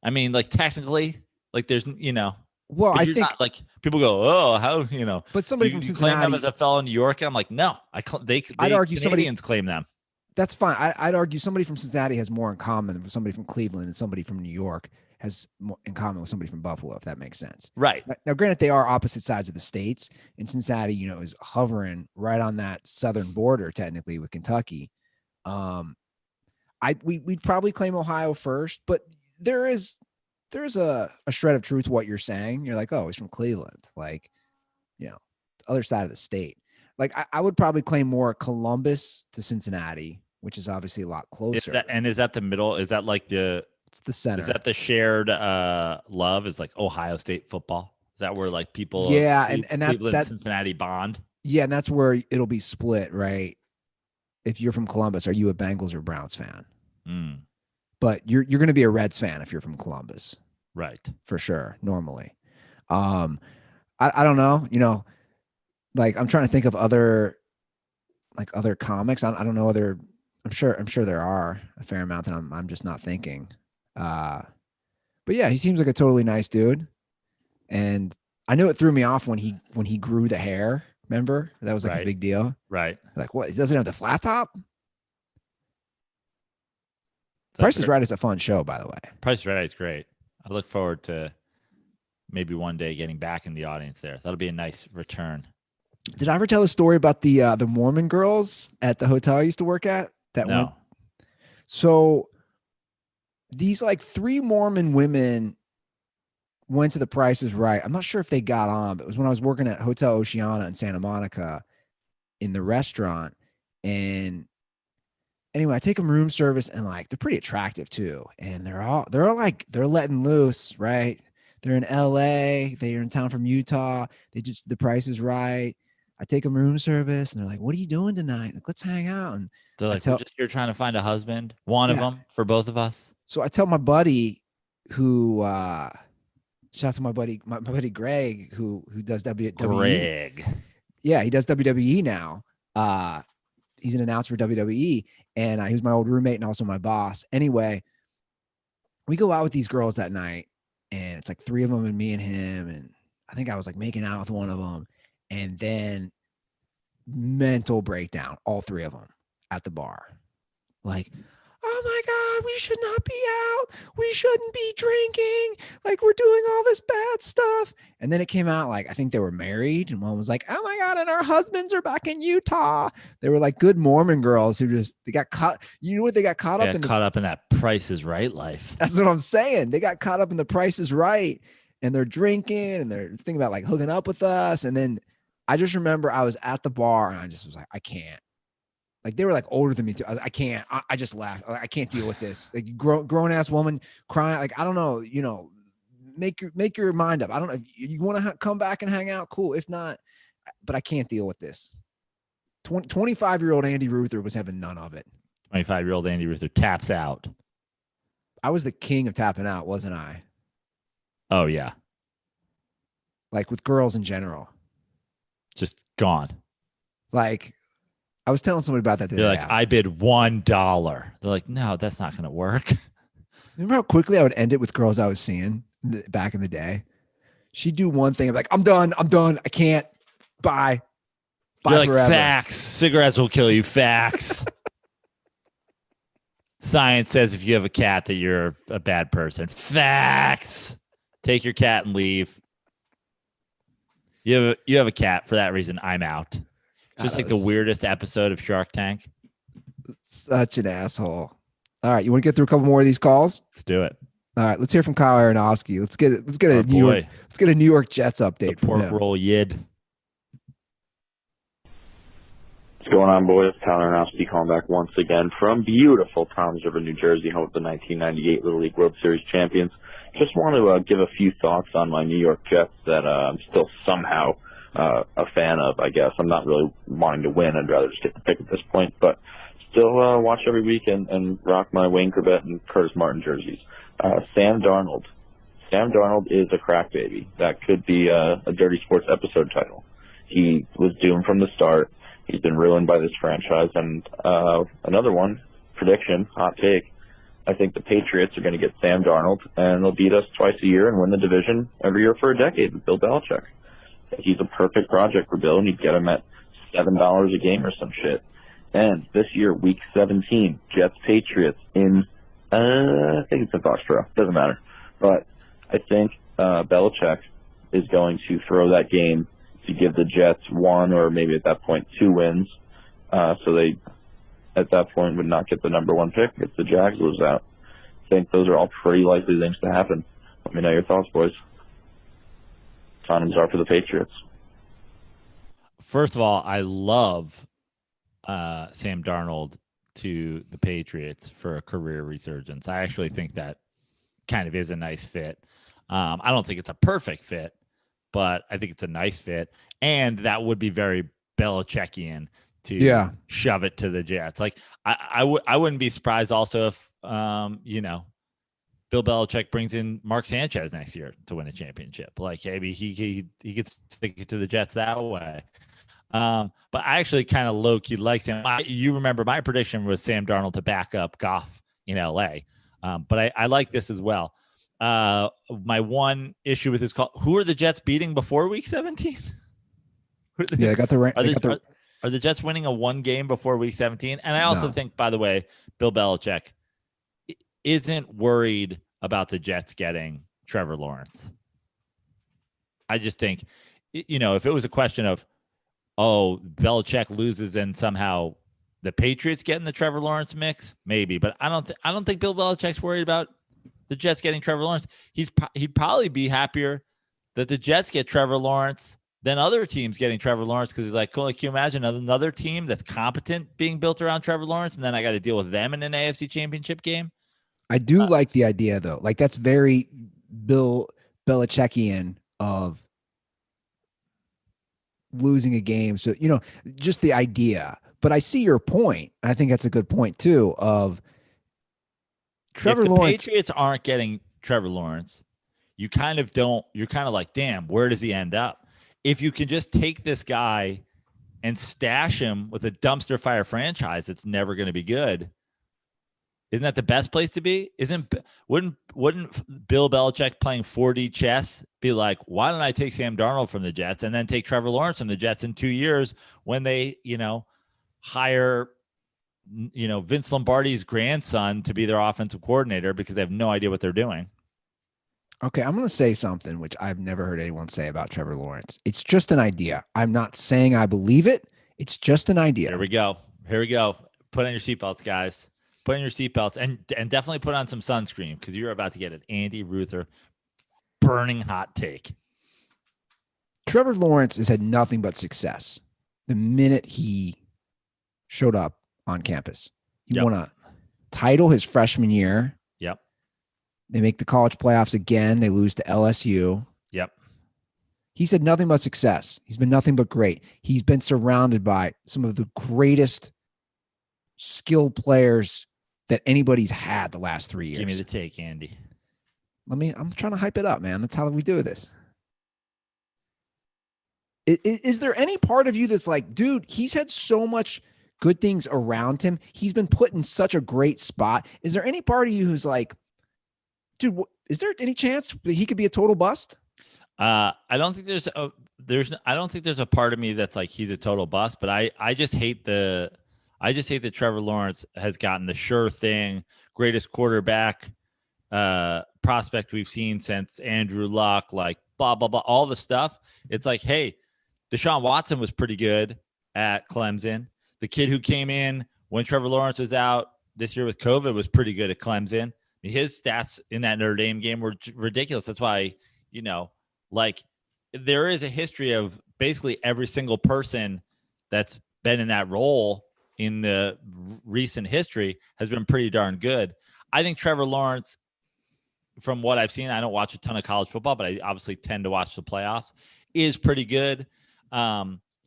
S1: I mean, like, technically, like, there's
S2: Well, I think
S1: not, like, people go, oh, how
S2: but somebody from Cincinnati
S1: claim them as a fellow New Yorker. I'm like, no, I'd
S2: argue
S1: Canadians claim them.
S2: That's fine. I'd argue somebody from Cincinnati has more in common with somebody from Cleveland, and somebody from New York has more in common with somebody from Buffalo, if that makes sense.
S1: Right.
S2: Now, granted, they are opposite sides of the states, and Cincinnati, is hovering right on that southern border, technically, with Kentucky. We'd probably claim Ohio first, but there's a shred of truth to what you're saying. You're like, oh, he's from Cleveland, like, other side of the state. Like, I would probably claim more Columbus to Cincinnati, which is obviously a lot closer.
S1: Is that the middle? Is that like
S2: it's the center?
S1: Is that the shared love? Is like Ohio State football? Is that where like people?
S2: Yeah, and that
S1: Cincinnati bond.
S2: Yeah, and that's where it'll be split, right? If you're from Columbus, are you a Bengals or Browns fan?
S1: Mm.
S2: But you're going to be a Reds fan if you're from Columbus,
S1: right? For
S2: sure. Normally, I don't know. Like, I'm trying to think of other comics. I don't know other. I'm sure there are a fair amount that I'm just not thinking. But yeah, he seems like a totally nice dude, and I know it threw me off when he grew the hair. Remember, that was like a big deal,
S1: right?
S2: Like, what? He doesn't have the flat top. Price is Right is a fun show, by the way.
S1: Price is Right is great. I look forward to maybe one day getting back in the audience there. That'll be a nice return.
S2: Did I ever tell a story about the Mormon girls at the hotel I used to work at?
S1: No.
S2: So these like 3 Mormon women went to the Price is Right. I'm not sure if they got on, but it was when I was working at Hotel Oceana in Santa Monica in the restaurant. And anyway, I take them room service, and like, they're pretty attractive too. And they're letting loose, right? They're in LA. They're in town from Utah. The Price is Right. I take them room service, and they're like, what are you doing tonight? Like, let's hang out. And
S1: they're like, we're just here trying to find a husband. One of them for both of us.
S2: So I tell my buddy who, shout out to my buddy Greg, who does WWE.
S1: Greg.
S2: Yeah, he does WWE now. He's an announcer for WWE, and he was my old roommate and also my boss. Anyway, we go out with these girls that night, and it's like 3 of them and me and him, and I think I was like making out with one of them, and then mental breakdown, all 3 of them at the bar. Like, oh my God, we should not be out. We shouldn't be drinking. Like, we're doing all this bad stuff. And then it came out like, I think they were married. And one was like, oh my God, and our husbands are back in Utah. They were like good Mormon girls who they got caught. You know what? They got caught up in
S1: that Price is Right life.
S2: That's what I'm saying. They got caught up in the Price is Right. And they're drinking and they're thinking about like hooking up with us. And then I just remember I was at the bar and I just was like, I can't. Like, they were like older than me too. I can't. I just laughed. I can't deal with this. Like, grown ass woman crying. Like, I don't know. You know, make your mind up. I don't know. If you want to come back and hang out, cool. If not, but I can't deal with this. 25-year-old Andy Ruther was having none of it.
S1: 25-year-old Andy Ruther taps out.
S2: I was the king of tapping out, wasn't I?
S1: Oh yeah.
S2: Like, with girls in general.
S1: Just gone.
S2: Like, I was telling somebody about that today.
S1: They're like, I bid $1. They're like, no, that's not going to work.
S2: Remember how quickly I would end it with girls I was seeing back in the day? She'd do one thing. I'm like, I'm done. I can't. Bye.
S1: You're like,
S2: forever.
S1: Facts. Cigarettes will kill you. Facts. Science says if you have a cat that you're a bad person. Facts. Take your cat and leave. You have a cat. For that reason, I'm out. Just like the weirdest episode of Shark Tank.
S2: Such an asshole. All right, you want to get through a couple more of these calls?
S1: Let's do it.
S2: All right, let's hear from Kyle Aronofsky. Let's get a New York Jets update.
S1: The pork roll yid.
S5: What's going on, boys? Tyler Aronofsky calling back once again from beautiful Toms River, New Jersey, home of the 1998 Little League World Series champions. Just want to give a few thoughts on my New York Jets that I'm still somehow a fan of, I guess. I'm not really wanting to win. I'd rather just get the pick at this point, but still watch every week and rock my Wayne Corbett and Curtis Martin jerseys. Sam Darnold. Sam Darnold is a crack baby. That could be a Dirty Sports episode title. He was doomed from the start. He's been ruined by this franchise. And another one, prediction, hot take. I think the Patriots are going to get Sam Darnold, and they'll beat us twice a year and win the division every year for a decade with Bill Belichick. He's a perfect project for Bill, and you'd get him at $7 a game or some shit. And this year, Week 17, Jets-Patriots in, I think it's in Foxborough. Doesn't matter. But I think Belichick is going to throw that game to give the Jets one or maybe at that point 2 wins. So they, at that point, would not get the number 1 pick if the Jags lose out. I think those are all pretty likely things to happen. Let me know your thoughts, boys. Condoms are for the Patriots.
S1: First of all, I love Sam Darnold to the Patriots for a career resurgence. I actually think that kind of is a nice fit. I don't think it's a perfect fit, but I think it's a nice fit. And that would be very Belichickian to shove it to the Jets. Like I wouldn't be surprised also if, Bill Belichick brings in Mark Sanchez next year to win a championship. Like maybe he could stick it to the Jets that way. But I actually kind of low-key like Sam. You remember my prediction was Sam Darnold to back up Goff in L.A. But I like this as well. My one issue with this call, who are the Jets beating before Week 17?
S2: Yeah, I got the
S1: Are the Jets winning a 1 game before Week 17? And I also think, by the way, Bill Belichick isn't worried about the Jets getting Trevor Lawrence. I just think, if it was a question of, Belichick loses and somehow the Patriots get in the Trevor Lawrence mix, maybe. But I don't think Bill Belichick's worried about the Jets getting Trevor Lawrence. He'd probably be happier that the Jets get Trevor Lawrence than other teams getting Trevor Lawrence, because he's like, cool, can you imagine another team that's competent being built around Trevor Lawrence, and then I got to deal with them in an AFC Championship game?
S2: I do like the idea, though. Like, that's very Bill Belichickian of losing a game. So, just the idea. But I see your point. I think that's a good point, too, of Trevor Lawrence.
S1: If the Patriots aren't getting Trevor Lawrence, you're kind of like, damn, where does he end up? If you can just take this guy and stash him with a dumpster fire franchise that's never going to be good, isn't that the best place to be? Wouldn't Bill Belichick playing 4D chess be like, why don't I take Sam Darnold from the Jets and then take Trevor Lawrence from the Jets in 2 years when they, hire Vince Lombardi's grandson to be their offensive coordinator because they have no idea what they're doing.
S2: Okay, I'm going to say something which I've never heard anyone say about Trevor Lawrence. It's just an idea. I'm not saying I believe it. It's just an idea.
S1: Here we go. Put on your seatbelts, guys. Put on your seatbelts and definitely put on some sunscreen because you're about to get an Andy Ruther burning hot take.
S2: Trevor Lawrence has had nothing but success the minute he showed up on campus. He won a title his freshman year.
S1: Yep.
S2: They make the college playoffs again. They lose to LSU.
S1: Yep.
S2: He's had nothing but success. He's been nothing but great. He's been surrounded by some of the greatest skilled players that anybody's had the last 3 years.
S1: Give me the take, Andy.
S2: I'm trying to hype it up, man. That's how we do this. Is there any part of you that's like, dude, he's had so much good things around him. He's been put in such a great spot. Is there any part of you who's like, dude, is there any chance that he could be a total bust?
S1: I don't think there's a part of me that's like he's a total bust, but I just hate that Trevor Lawrence has gotten the sure thing, greatest quarterback prospect we've seen since Andrew Luck, like blah, blah, blah, all the stuff. It's like, hey, Deshaun Watson was pretty good at Clemson. The kid who came in when Trevor Lawrence was out this year with COVID was pretty good at Clemson. His stats in that Notre Dame game were ridiculous. That's why, there is a history of basically every single person that's been in that role in the recent history has been pretty darn good. I think Trevor Lawrence, from what I've seen, I don't watch a ton of college football, but I obviously tend to watch the playoffs, is pretty good.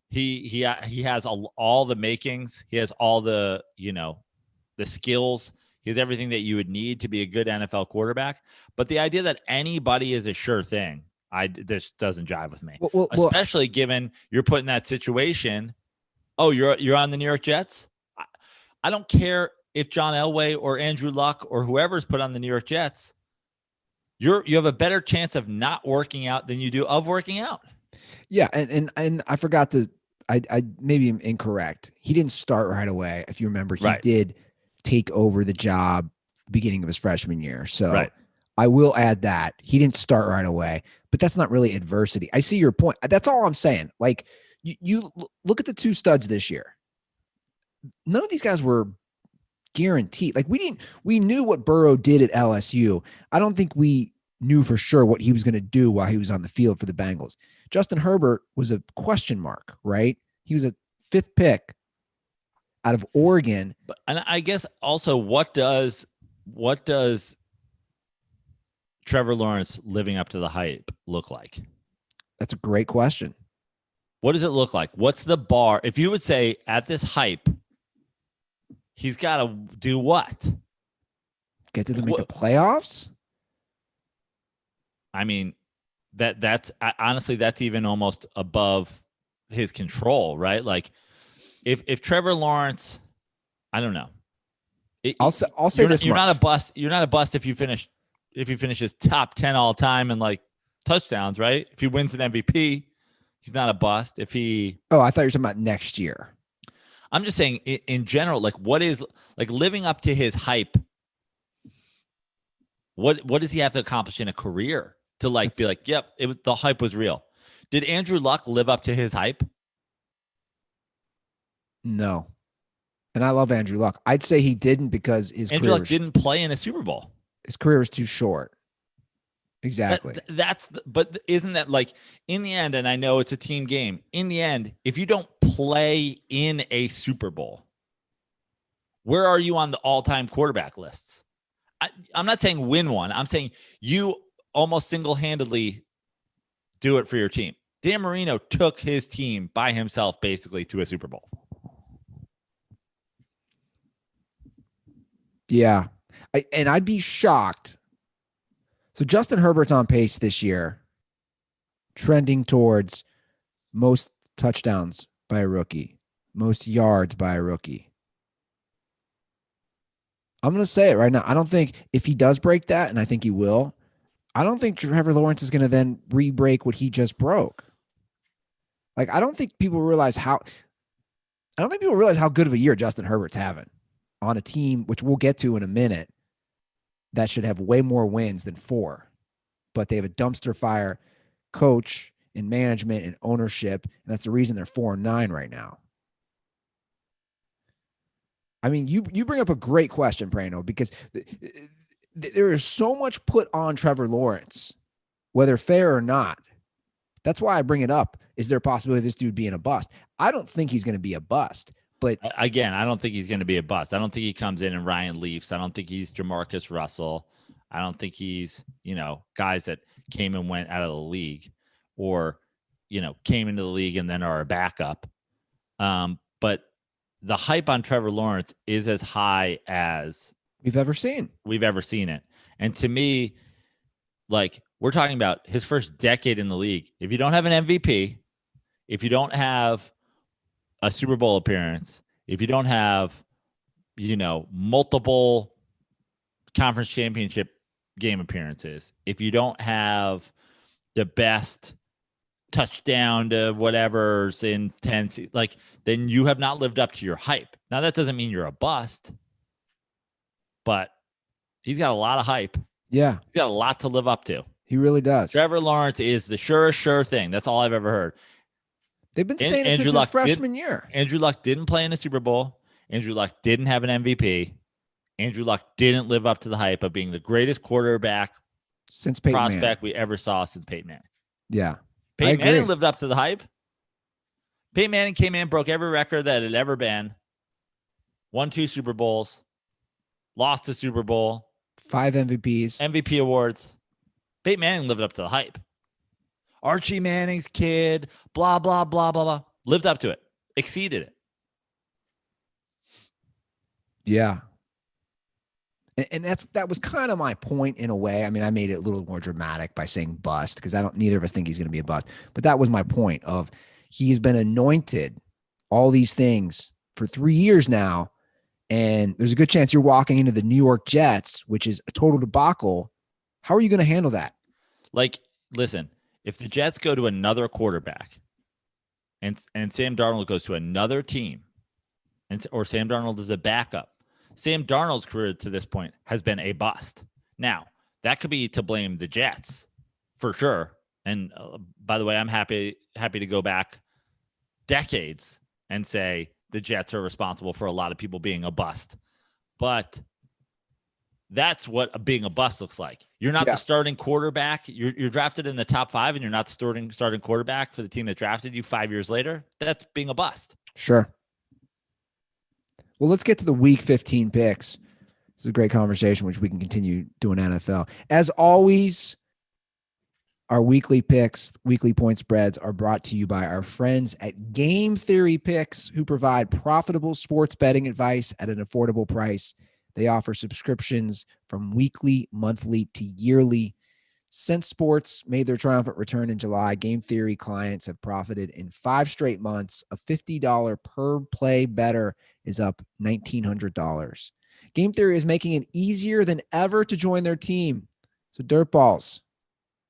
S1: He has all the makings. He has all the, the skills. He has everything that you would need to be a good NFL quarterback. But the idea that anybody is a sure thing, this doesn't jive with me. Especially given you're put in that situation. Oh, you're on the New York Jets? I don't care if John Elway or Andrew Luck or whoever's put on the New York Jets. You have a better chance of not working out than you do of working out.
S2: Yeah, and I forgot to I maybe am incorrect. He didn't start right away. If you remember, he did take over the job beginning of his freshman year. So I will add that. He didn't start right away, but that's not really adversity. I see your point. That's all I'm saying. Like you look at the two studs this year. None of these guys were guaranteed. Like we knew what Burrow did at LSU. I don't think we knew for sure what he was going to do while he was on the field for the Bengals. Justin Herbert was a question mark, right? He was a 5th pick out of Oregon.
S1: And I guess also what does Trevor Lawrence living up to the hype look like?
S2: That's a great question.
S1: What does it look like? What's the bar? If you would say at this hype, he's got to do what?
S2: Get to make the playoffs?
S1: I mean, that's honestly, that's even almost above his control, right? Like if Trevor Lawrence, I don't know.
S2: I'll say this.
S1: You're not a bust. You're not a bust if you finish his top 10 all time and like touchdowns, right? If he wins an MVP, he's not a bust. If he
S2: I thought you were talking about next year.
S1: I'm just saying in general, like what is like living up to his hype? What does he have to accomplish in a career to like be like, yep, the hype was real? Did Andrew Luck live up to his hype?
S2: No. And I love Andrew Luck. I'd say he didn't because
S1: Andrew Luck didn't play in a Super Bowl.
S2: His career was too short. Exactly.
S1: But isn't that like in the end, and I know it's a team game, in the end, if you don't play in a Super Bowl, where are you on the all-time quarterback lists? I'm not saying win one. I'm saying you almost single-handedly do it for your team. Dan Marino took his team by himself basically to a Super Bowl.
S2: Yeah. I'd be shocked. So Justin Herbert's on pace this year, trending towards most touchdowns by a rookie, most yards by a rookie. I'm going to say it right now. I don't think if he does break that, and I think he will, I don't think Trevor Lawrence is going to then re-break what he just broke. Like, I don't think people realize how good of a year Justin Herbert's having. on a team, which we'll get to in a minute, that should have way more wins than 4. But they have a dumpster fire coach and management and ownership, and that's the reason they're 4-9 right now. I mean, you bring up a great question, Prano, because there is so much put on Trevor Lawrence, whether fair or not. That's why I bring it up. Is there a possibility of this dude being a bust? I don't think he's going to be a bust. But
S1: again, I don't think he's going to be a bust. I don't think he comes in and Ryan Leafs. I don't think he's Jamarcus Russell. I don't think he's, guys that came and went out of the league or, came into the league and then are a backup. But the hype on Trevor Lawrence is as high as
S2: we've ever seen
S1: it. And to me, like, we're talking about his first decade in the league. If you don't have an MVP, if you don't have a Super Bowl appearance, if you don't have, multiple conference championship game appearances, if you don't have the best touchdown to whatever's in 10, then you have not lived up to your hype. Now, that doesn't mean you're a bust, but he's got a lot of hype.
S2: Yeah.
S1: He's got a lot to live up to.
S2: He really does.
S1: Trevor Lawrence is the sure thing. That's all I've ever heard.
S2: They've been saying it since his freshman year.
S1: Andrew Luck didn't play in the Super Bowl. Andrew Luck didn't have an MVP. Andrew Luck didn't live up to the hype of being the greatest quarterback
S2: since Peyton
S1: prospect
S2: Manning.
S1: we ever saw since Peyton Manning.
S2: Yeah.
S1: Peyton Manning lived up to the hype. Peyton Manning came in, broke every record that had ever been, won 2 Super Bowls, lost a Super Bowl,
S2: 5 MVPs,
S1: MVP awards. Peyton Manning lived up to the hype. Archie Manning's kid, blah, blah, blah, blah, blah. Lived up to it. Exceeded it.
S2: Yeah. And that was kind of my point in a way. I mean, I made it a little more dramatic by saying bust because neither of us think he's going to be a bust. But that was my point of he's been anointed all these things for 3 years now. And there's a good chance you're walking into the New York Jets, which is a total debacle. How are you going to handle that?
S1: Like, listen, if the Jets go to another quarterback and Sam Darnold goes to another team or Sam Darnold is a backup, Sam Darnold's career to this point has been a bust. Now, that could be to blame the Jets for sure. And by the way, I'm happy to go back decades and say the Jets are responsible for a lot of people being a bust. But that's what being a bust looks like. You're not the starting quarterback. You're drafted in the top 5 and you're not starting quarterback for the team that drafted you 5 years later. That's being a bust.
S2: Sure. Well, let's get to the week 15 picks. This is a great conversation, which we can continue doing NFL. As always, our weekly picks, weekly point spreads are brought to you by our friends at Game Theory Picks, who provide profitable sports betting advice at an affordable price. They offer subscriptions from weekly, monthly, to yearly. Since sports made their triumphant return in July, Game Theory clients have profited in 5 straight months. A $50 per play better is up $1,900. Game Theory is making it easier than ever to join their team. So DirtBalls,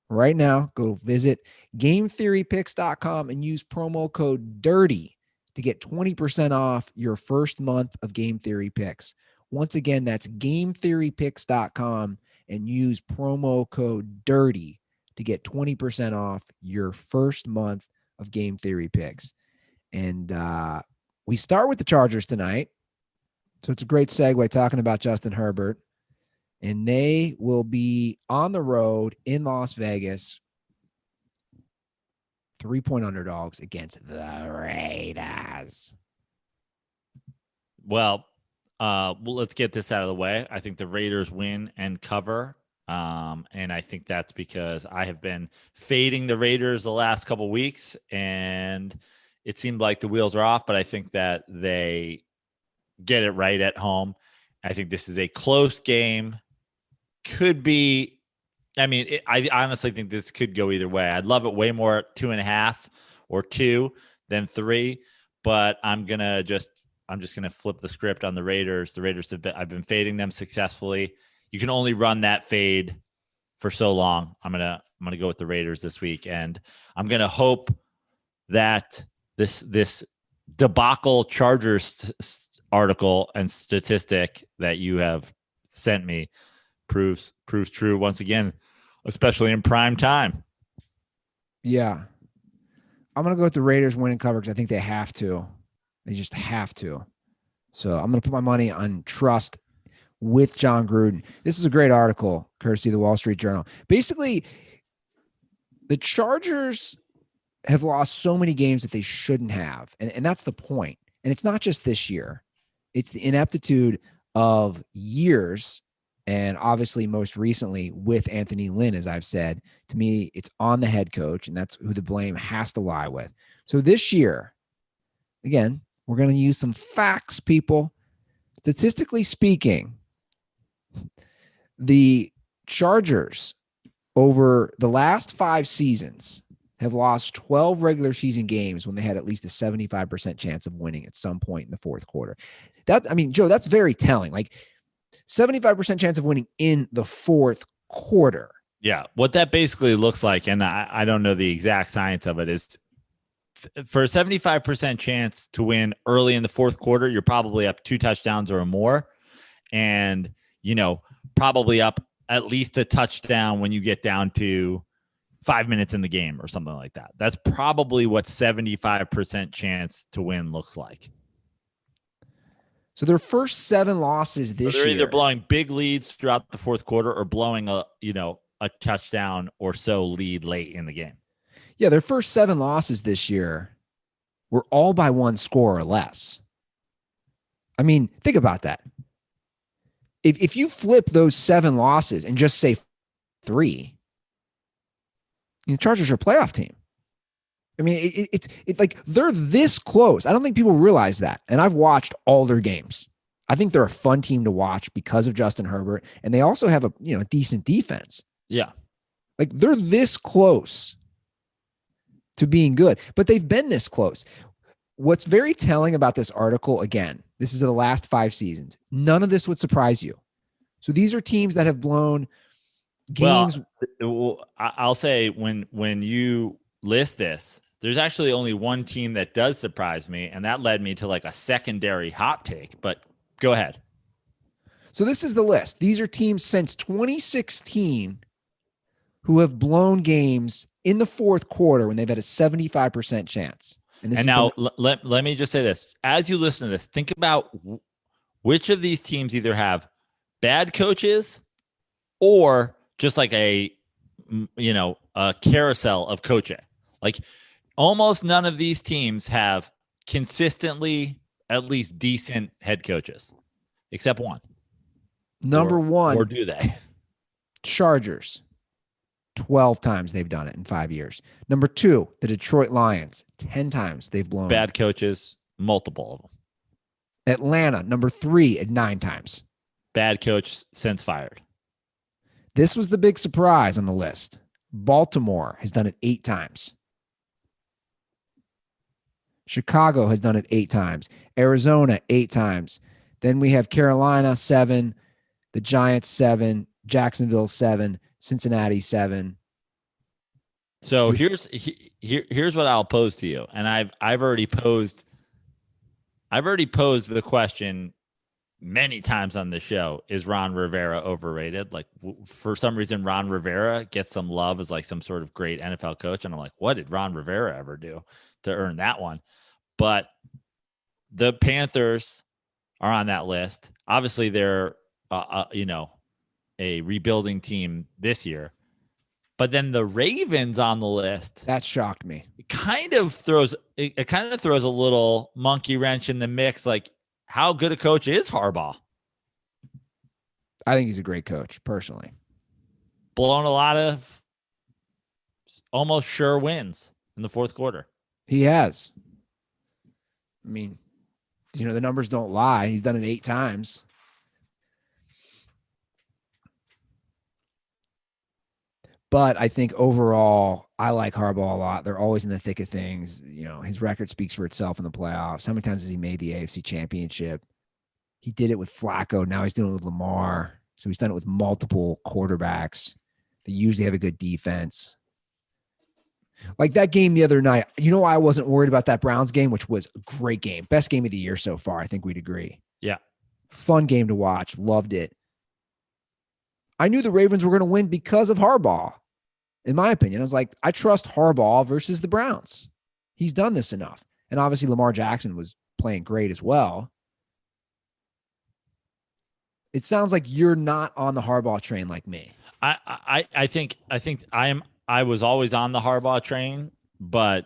S2: right now, go visit GameTheoryPicks.com and use promo code DIRTY to get 20% off your first month of Game Theory Picks. Once again, that's GameTheoryPicks.com and use promo code DIRTY to get 20% off your first month of Game Theory Picks. And we start with the Chargers tonight. So it's a great segue talking about Justin Herbert. And they will be on the road in Las Vegas, 3-point underdogs against the Raiders.
S1: Well, let's get this out of the way. I think the Raiders win and cover. And I think that's because I have been fading the Raiders the last couple weeks and it seemed like the wheels are off, but I think that they get it right at home. I think this is a close game. Could be, I honestly think this could go either way. I'd love it way more at 2.5 or 2 than 3, but I'm just going to flip the script on the Raiders. The Raiders I've been fading them successfully. You can only run that fade for so long. I'm going to go with the Raiders this week. And I'm going to hope that this debacle Chargers article and statistic that you have sent me proves true once again, especially in prime time.
S2: Yeah. I'm going to go with the Raiders winning cover because I think they have to. They just have to. So I'm going to put my money on trust with John Gruden. This is a great article, courtesy of the Wall Street Journal. Basically, the Chargers have lost so many games that they shouldn't have. And that's the point. And it's not just this year. It's the ineptitude of years. And obviously, most recently with Anthony Lynn, as I've said, to me, it's on the head coach, and that's who the blame has to lie with. So this year, again, we're going to use some facts, people. Statistically speaking, the Chargers over the last 5 seasons have lost 12 regular season games when they had at least a 75% chance of winning at some point in the fourth quarter. Joe, that's very telling. Like 75% chance of winning in the fourth quarter.
S1: Yeah. What that basically looks like, and I don't know the exact science of it, is for a 75% chance to win early in the fourth quarter, you're probably up 2 touchdowns or more. And, probably up at least a touchdown when you get down to 5 minutes in the game or something like that. That's probably what 75% chance to win looks like.
S2: So their first 7 losses this year.
S1: They're either blowing big leads throughout the fourth quarter or blowing a touchdown or so lead late in the game.
S2: Yeah, their first 7 losses this year were all by 1 score or less. I mean, think about that. If you flip those 7 losses and just say 3, the Chargers are a playoff team. I mean, it's like they're this close. I don't think people realize that. And I've watched all their games. I think they're a fun team to watch because of Justin Herbert, and they also have a decent defense.
S1: Yeah,
S2: like they're this close to being good, but they've been this close. What's very telling about this article, again, this is the last 5 seasons. None of this would surprise you. So these are teams that have blown games.
S1: Well, I'll say when you list this, there's actually only one team that does surprise me, and that led me to like a secondary hot take, but go ahead.
S2: So this is the list. These are teams since 2016 who have blown games in the fourth quarter when they've had a 75% chance.
S1: And now let me just say this. As you listen to this, think about which of these teams either have bad coaches or just like a carousel of coaching. Like almost none of these teams have consistently at least decent head coaches, except one.
S2: Number one.
S1: Or do they?
S2: Chargers. 12 times they've done it in 5 years. Number 2, the Detroit Lions. 10 times they've blown.
S1: Bad coaches, multiple of them.
S2: Atlanta, number 3 at 9 times.
S1: Bad coach since fired.
S2: This was the big surprise on the list. Baltimore has done it 8 times. Chicago has done it 8 times. Arizona, 8 times. Then we have Carolina, 7. The Giants, 7. Jacksonville, 7. Cincinnati, 7.
S1: So here's what I'll pose to you, and I've already posed the question many times on the show: is Ron Rivera overrated? Like for some reason, Ron Rivera gets some love as like some sort of great NFL coach, and I'm like, what did Ron Rivera ever do to earn that one? But the Panthers are on that list. Obviously, they're a rebuilding team this year, but then the Ravens on the list.
S2: That shocked me.
S1: It kind of throws a little monkey wrench in the mix. Like, how good a coach is Harbaugh?
S2: I think he's a great coach, personally.
S1: Blown a lot of almost sure wins in the fourth quarter.
S2: He has. I mean, the numbers don't lie. He's done it 8 times. But I think overall, I like Harbaugh a lot. They're always in the thick of things. His record speaks for itself in the playoffs. How many times has he made the AFC Championship? He did it with Flacco. Now he's doing it with Lamar. So he's done it with multiple quarterbacks. They usually have a good defense. Like that game the other night, you know, I wasn't worried about that Browns game, which was a great game. Best game of the year so far. I think we'd agree.
S1: Yeah.
S2: Fun game to watch. Loved it. I knew the Ravens were going to win because of Harbaugh, in my opinion. I was like, I trust Harbaugh versus the Browns. He's done this enough. And obviously Lamar Jackson was playing great as well. It sounds like you're not on the Harbaugh train like me.
S1: I think I was always on the Harbaugh train, and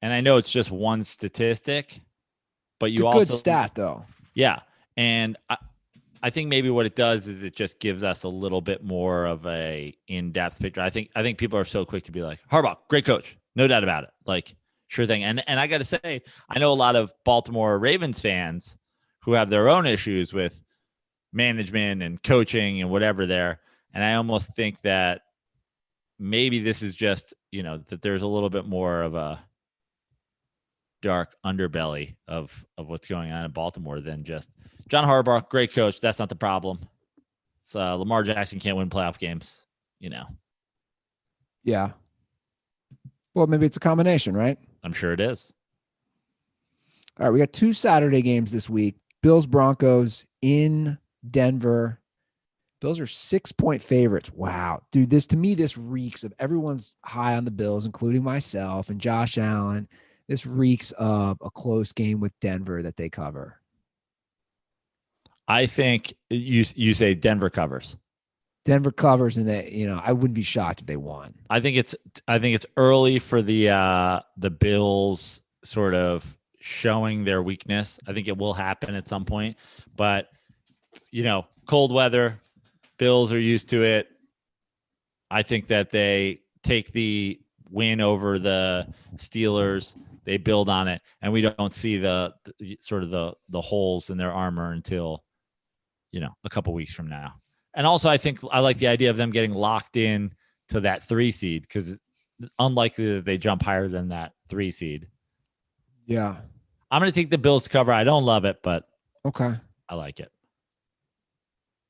S1: I know it's just one statistic, but
S2: It's a good stat though.
S1: Yeah. And I think maybe what it does is it just gives us a little bit more of a in-depth picture. I think people are so quick to be like, Harbaugh, great coach. No doubt about it. Like, sure thing. And I got to say, I know a lot of Baltimore Ravens fans who have their own issues with management and coaching and whatever there. And I almost think that maybe this is just, that there's a little bit more of a dark underbelly of what's going on in Baltimore than just John Harbaugh, great coach. That's not the problem. It's Lamar Jackson can't win playoff games,
S2: Yeah. Well, maybe it's a combination, right?
S1: I'm sure it is.
S2: All right, we got 2 Saturday games this week. Bills Broncos in Denver. Bills are 6-point favorites. Wow. Dude, this reeks of everyone's high on the Bills, including myself and Josh Allen. This reeks of a close game with Denver that they cover.
S1: I think you say Denver covers.
S2: Denver covers, and I wouldn't be shocked if they won.
S1: I think it's early for the Bills sort of showing their weakness. I think it will happen at some point, but cold weather, Bills are used to it. I think that they take the win over the Steelers, they build on it, and we don't see the sort of the holes in their armor until a couple weeks from now. And also, I think I like the idea of them getting locked in to that 3 seed because it's unlikely that they jump higher than that 3 seed.
S2: Yeah.
S1: I'm going to take the Bills to cover. I don't love it, but
S2: okay,
S1: I like it.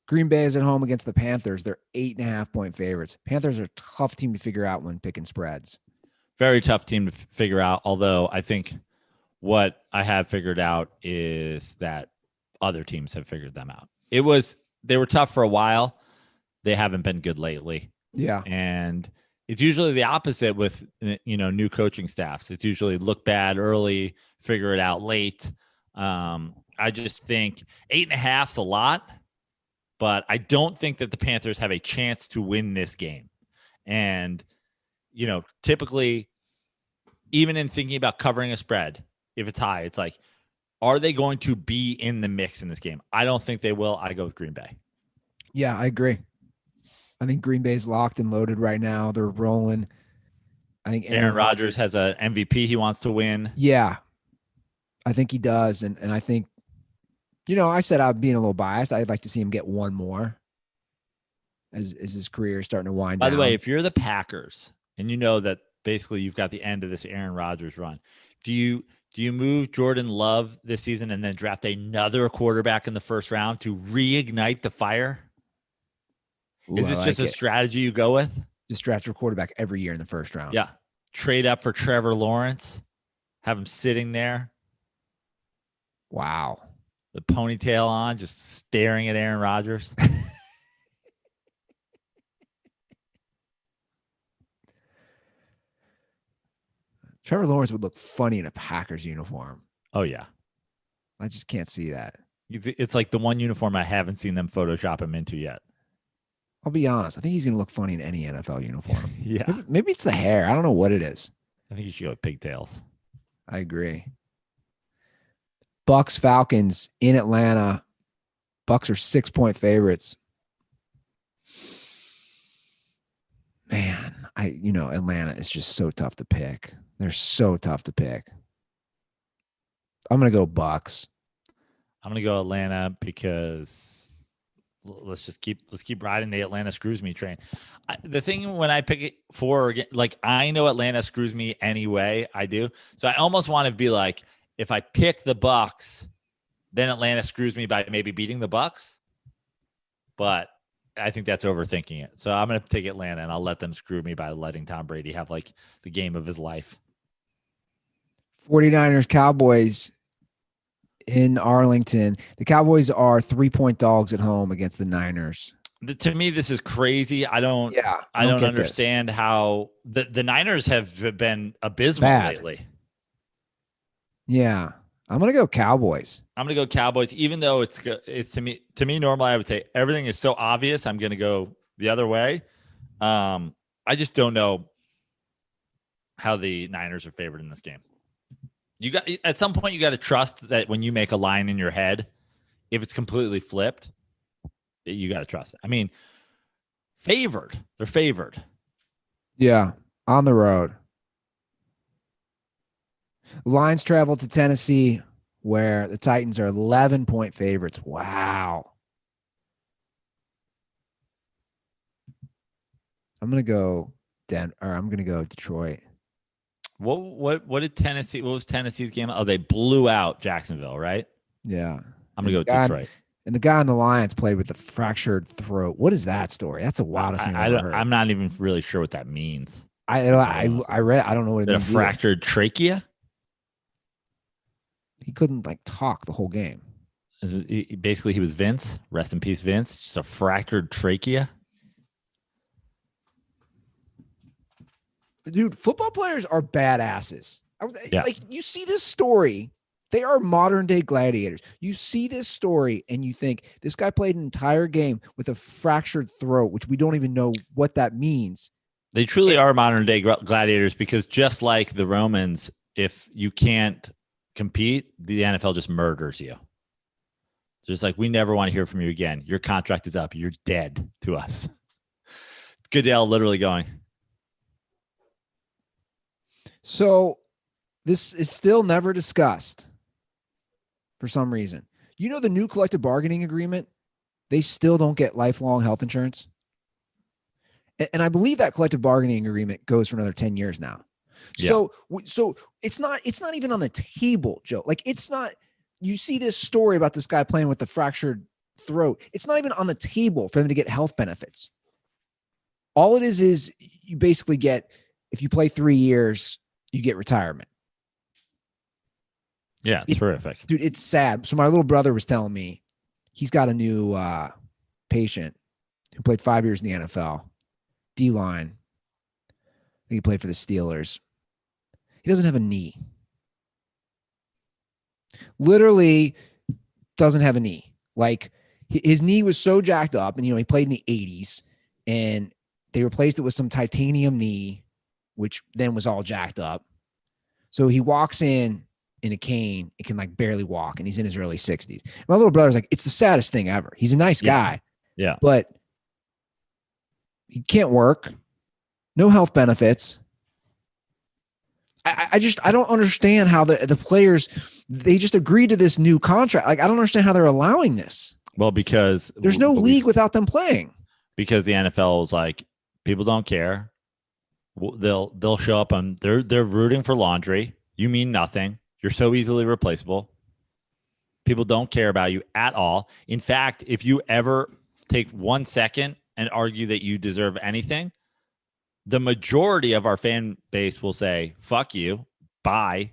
S2: Green Bay is at home against the Panthers. They're 8.5-point favorites. Panthers are a tough team to figure out when picking spreads.
S1: Very tough team to figure out, although I think what I have figured out is that other teams have figured them out. They were tough for a while. They haven't been good lately.
S2: Yeah.
S1: And it's usually the opposite with, new coaching staffs. It's usually look bad early, figure it out late. I just think 8.5's a lot, but I don't think that the Panthers have a chance to win this game. And, typically, even in thinking about covering a spread, if it's high, it's like, are they going to be in the mix in this game? I don't think they will. I go with Green Bay.
S2: Yeah, I agree. I think Green Bay's locked and loaded right now. They're rolling. I think
S1: Aaron Rodgers has an MVP he wants to win.
S2: Yeah, I think he does. And I think, I said I'm being a little biased. I'd like to see him get one more as his career is starting to wind down.
S1: By the way, if you're the Packers and you know that basically you've got the end of this Aaron Rodgers run, do you move Jordan Love this season and then draft another quarterback in the first round to reignite the fire?
S2: Ooh,
S1: is this just a strategy you go with?
S2: Just draft your quarterback every year in the first round.
S1: Yeah. Trade up for Trevor Lawrence. Have him sitting there.
S2: Wow.
S1: The ponytail on, just staring at Aaron Rodgers.
S2: Trevor Lawrence would look funny in a Packers uniform.
S1: Oh, yeah.
S2: I just can't see that.
S1: It's like the one uniform I haven't seen them Photoshop him into yet.
S2: I'll be honest. I think he's going to look funny in any NFL uniform.
S1: Yeah.
S2: Maybe it's the hair. I don't know what it is.
S1: I think you should go with pigtails.
S2: I agree. Bucks Falcons in Atlanta. Bucks are 6-point favorites. Man, Atlanta is just so tough to pick. They're so tough to pick. I'm going to go Bucks.
S1: I'm going to go Atlanta because let's keep riding the Atlanta screws me train. The thing when I pick it for, like, I know Atlanta screws me anyway. I do. So I almost want to be like, if I pick the Bucks, then Atlanta screws me by maybe beating the Bucks. But I think that's overthinking it. So I'm going to take Atlanta, and I'll let them screw me by letting Tom Brady have like the game of his life.
S2: 49ers Cowboys in Arlington. The Cowboys are 3-point dogs at home against the Niners.
S1: To me, this is crazy. I don't understand how the Niners have been abysmal lately.
S2: Yeah. I'm going to go Cowboys.
S1: I'm going to go Cowboys, even though it's to me normally I would say everything is so obvious. I'm going to go the other way. I just don't know how the Niners are favored in this game. You got at some point you got to trust that when you make a line in your head, if it's completely flipped, you got to trust it. I mean, favored. They're favored.
S2: Yeah, on the road. Lions travel to Tennessee, where the Titans are 11-point favorites. Wow. I'm gonna go I'm gonna go Detroit.
S1: What did Tennessee? What was Tennessee's game? Oh, they blew out Jacksonville, right?
S2: Yeah.
S1: I'm gonna go Detroit.
S2: And the guy on the Lions played with a fractured throat. What is that story? That's the wildest thing I've ever heard.
S1: I'm not even really sure what that means.
S2: I read. I don't know what it means.
S1: A fractured trachea.
S2: He couldn't talk the whole game.
S1: Basically, he was Vince. Rest in peace, Vince. Just a fractured trachea.
S2: Dude, football players are badasses.
S1: Yeah.
S2: You see this story. They are modern day gladiators. You see this story and you think this guy played an entire game with a fractured throat, which we don't even know what that means.
S1: They truly are modern day gladiators because just like the Romans, if you can't compete, the NFL just murders you. Just like, we never want to hear from you again. Your contract is up. You're dead to us. Goodell literally going.
S2: So this is still never discussed for some reason. You know, the new collective bargaining agreement, they still don't get lifelong health insurance. And I believe that collective bargaining agreement goes for another 10 years now. Yeah. So it's not even on the table, Joe. It's not, you see this story about this guy playing with the fractured throat. It's not even on the table for them to get health benefits. All it is you basically get, if you play 3 years, you get retirement.
S1: Yeah, it's horrific.
S2: Dude, it's sad. So my little brother was telling me he's got a new patient who played 5 years in the NFL, D-line. I think he played for the Steelers. He doesn't have a knee. Literally doesn't have a knee. His knee was so jacked up, and he played in the 80s, and they replaced it with some titanium knee, which then was all jacked up. So he walks in a cane and can barely walk, and he's in his early 60s. My little brother's like, it's the saddest thing ever. He's a nice guy.
S1: Yeah.
S2: But he can't work. No health benefits. I don't understand how the players, they just agreed to this new contract. I don't understand how they're allowing this.
S1: Well, because
S2: there's no league without them playing.
S1: Because the NFL is like, people don't care. They'll show up and they're rooting for laundry. You mean nothing. You're so easily replaceable. People don't care about you at all. In fact, if you ever take 1 second and argue that you deserve anything, the majority of our fan base will say, fuck you, bye.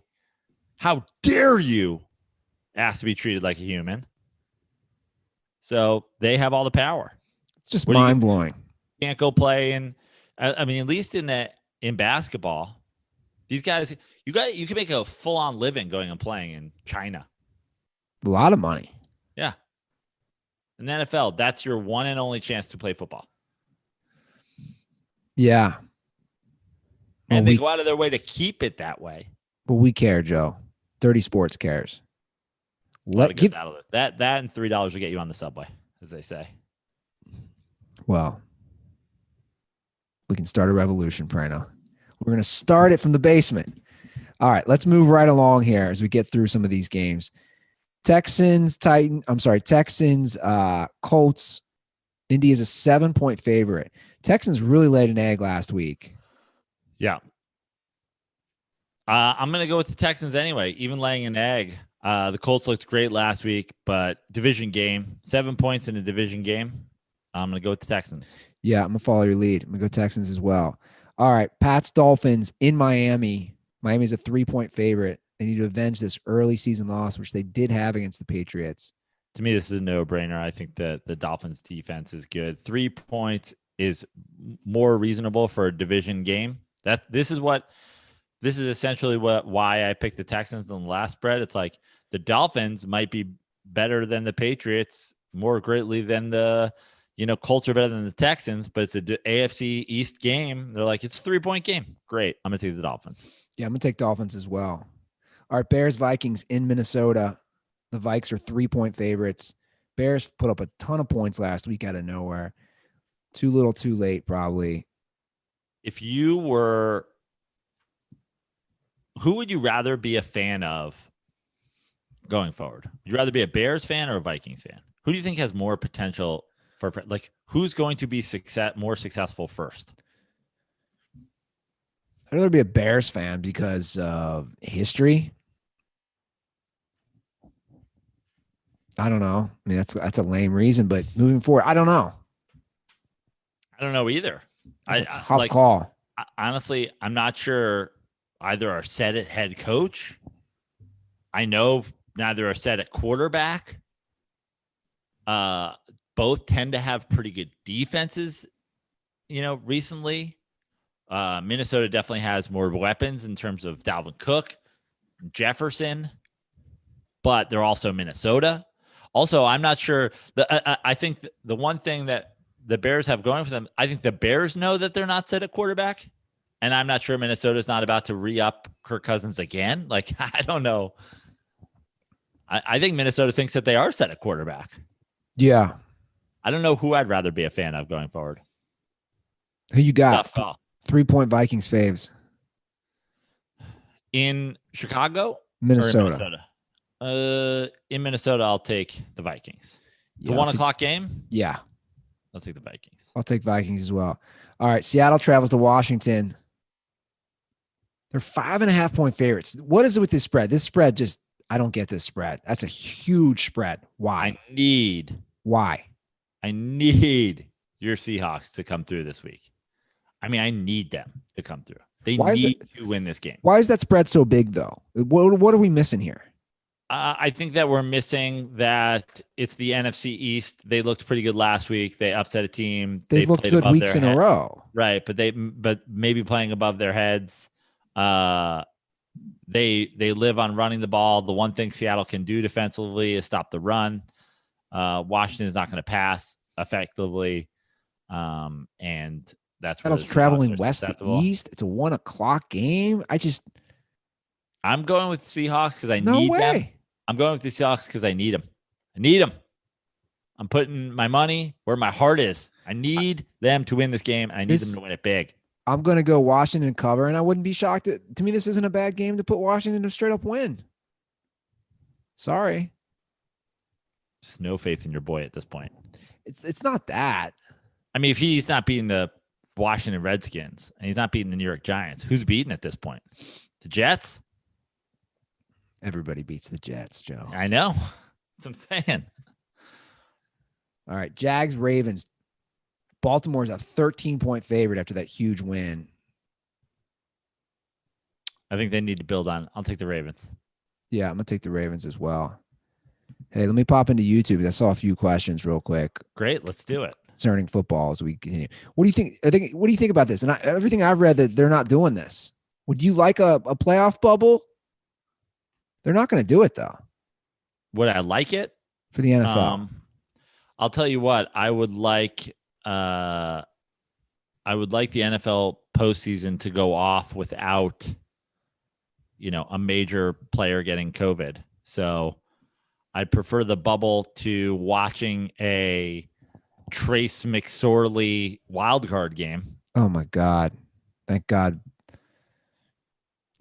S1: How dare you ask to be treated like a human? So they have all the power.
S2: It's just mind-blowing.
S1: You can't go play. And I mean, at least in basketball, these guys, you can make a full-on living going and playing in China.
S2: A lot of money.
S1: Yeah. In the NFL, that's your one and only chance to play football.
S2: Yeah.
S1: And they go out of their way to keep it that way.
S2: But we care, Joe. Dirty Sports cares.
S1: That and $3 will get you on the subway, as they say.
S2: Well, we can start a revolution, Prano. We're going to start it from the basement. All right, let's move right along here as we get through some of these games. Texans, Colts. Indy is a 7-point favorite. Texans really laid an egg last week.
S1: Yeah. I'm going to go with the Texans anyway, even laying an egg. The Colts looked great last week, but division game, 7 points in a division game. I'm going to go with the Texans.
S2: Yeah, I'm going to follow your lead. I'm going to go Texans as well. All right, Pats Dolphins in Miami. Miami's a 3-point favorite. They need to avenge this early season loss, which they did have against the Patriots.
S1: To me, this is a no-brainer. I think that the Dolphins defense is good. 3 points is more reasonable for a division game. This is essentially why I picked the Texans on the last spread. It's like the Dolphins might be better than the Patriots, more greatly than the Colts are better than the Texans, but it's a AFC East game. They're like, it's a 3-point game. Great. I'm going to take the Dolphins.
S2: Yeah, I'm going to take Dolphins as well. All right, Bears Vikings in Minnesota. The Vikes are 3-point favorites. Bears put up a ton of points last week out of nowhere. Too little, too late, probably.
S1: If you were, who would you rather be a fan of going forward? Would you rather be a Bears fan or a Vikings fan? Who do you think has more potential for, like, who's going to be more successful first?
S2: I'd rather be a Bears fan because of history. I don't know. I mean, that's a lame reason, but moving forward, I don't know.
S1: I don't know either.
S2: It's a tough call.
S1: Honestly, I'm not sure either are set at head coach. I know neither are set at quarterback. Both tend to have pretty good defenses, recently. Minnesota definitely has more weapons in terms of Dalvin Cook, Jefferson, but they're also Minnesota. Also, I'm not sure. I think the one thing that the Bears have going for them, I think the Bears know that they're not set at quarterback, and I'm not sure Minnesota's not about to re-up Kirk Cousins again. Like, I don't know. I think Minnesota thinks that they are set at quarterback.
S2: Yeah.
S1: I don't know who I'd rather be a fan of going forward.
S2: Who you got?
S1: 3-point
S2: Vikings faves.
S1: In Chicago?
S2: Minnesota.
S1: In Minnesota, I'll take the Vikings. It's a 1 o'clock game?
S2: Yeah.
S1: I'll take the Vikings.
S2: I'll take Vikings as well. All right. Seattle travels to Washington. They're 5.5-point favorites. What is it with this spread? This spread I don't get this spread. That's a huge spread. Why? Why?
S1: I need your Seahawks to come through this week. I mean, I need them to come through. They need to win this game.
S2: Why is that spread so big, though? What are we missing here?
S1: I think that we're missing that it's the NFC East. They looked pretty good last week. They upset a team.
S2: They've looked good weeks in a row.
S1: Right, but maybe playing above their heads. They live on running the ball. The one thing Seattle can do defensively is stop the run. Washington is not going to pass effectively. And that's
S2: Seattle's traveling west to east. It's a 1 o'clock game.
S1: I'm going with Seahawks because I need them. I'm going with the Seahawks because I need them. I'm putting my money where my heart is. I need them to win this game, and I need them to win it big.
S2: I'm going to go Washington cover, and I wouldn't be shocked. To me, this isn't a bad game to put Washington to straight up win. Sorry.
S1: Just no faith in your boy at this point.
S2: It's not that.
S1: I mean, if he's not beating the Washington Redskins and he's not beating the New York Giants, who's beating at this point? The Jets?
S2: Everybody beats the Jets, Joe.
S1: I know. That's what I'm saying.
S2: All right, Jags, Ravens. Baltimore's a 13-point favorite after that huge win.
S1: I think they need to build on. I'll take the Ravens.
S2: Yeah, I'm going to take the Ravens as well. Hey, let me pop into YouTube. I saw a few questions real quick.
S1: Great, let's do it.
S2: Concerning football as we continue. What do you think? What do you think about this? And everything I've read that they're not doing this. Would you like a playoff bubble? They're not going to do it though.
S1: Would I like it
S2: for the NFL?
S1: I'll tell you what. I would like the NFL postseason to go off without, a major player getting COVID. So I'd prefer the bubble to watching a Trace McSorley wildcard game.
S2: Oh my God. Thank God.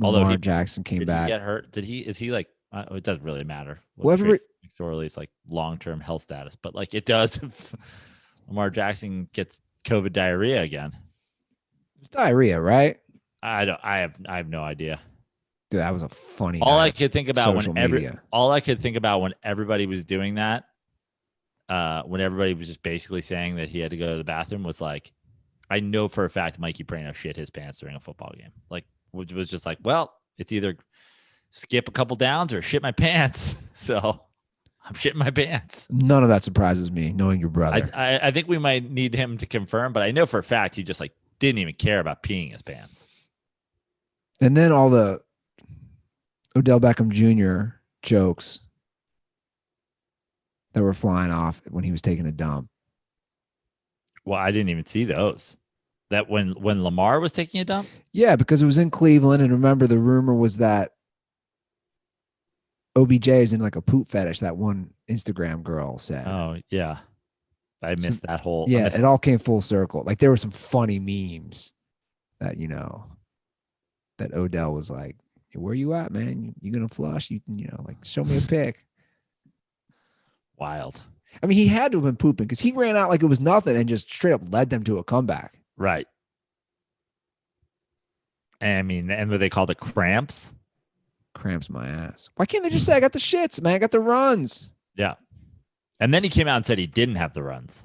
S1: Although
S2: Jackson came back.
S1: Did he get hurt? Is he like, it doesn't really matter.
S2: Whoever
S1: McSorley's like long-term health status, but like it does if Lamar Jackson gets COVID diarrhea again.
S2: It's diarrhea, right?
S1: I have no idea.
S2: Dude, that was a funny.
S1: All I could think about when everybody was doing that, when everybody was just basically saying that he had to go to the bathroom was like, I know for a fact Mikey Prano shit his pants during a football game. Like, which was just like, well, it's either skip a couple downs or shit my pants. So I'm shitting my pants.
S2: None of that surprises me, knowing your brother.
S1: I think we might need him to confirm, but I know for a fact he just like didn't even care about peeing his pants.
S2: And then all the Odell Beckham Jr. jokes that were flying off when he was taking a dump.
S1: Well, I didn't even see those. That when Lamar was taking a dump?
S2: Yeah, because it was in Cleveland. And remember, the rumor was that OBJ is in like a poop fetish, that one Instagram girl said.
S1: Oh, yeah. I missed that whole.
S2: Yeah, it all came full circle. Like there were some funny memes that, that Odell was like, hey, where you at, man? You going to flush? Like show me a pic.
S1: Wild.
S2: I mean, he had to have been pooping because he ran out like it was nothing and just straight up led them to a comeback.
S1: Right. And I mean, and what they call the cramps.
S2: Cramps my ass. Why can't they just say, I got the shits, man? I got the runs.
S1: Yeah. And then he came out and said he didn't have the runs.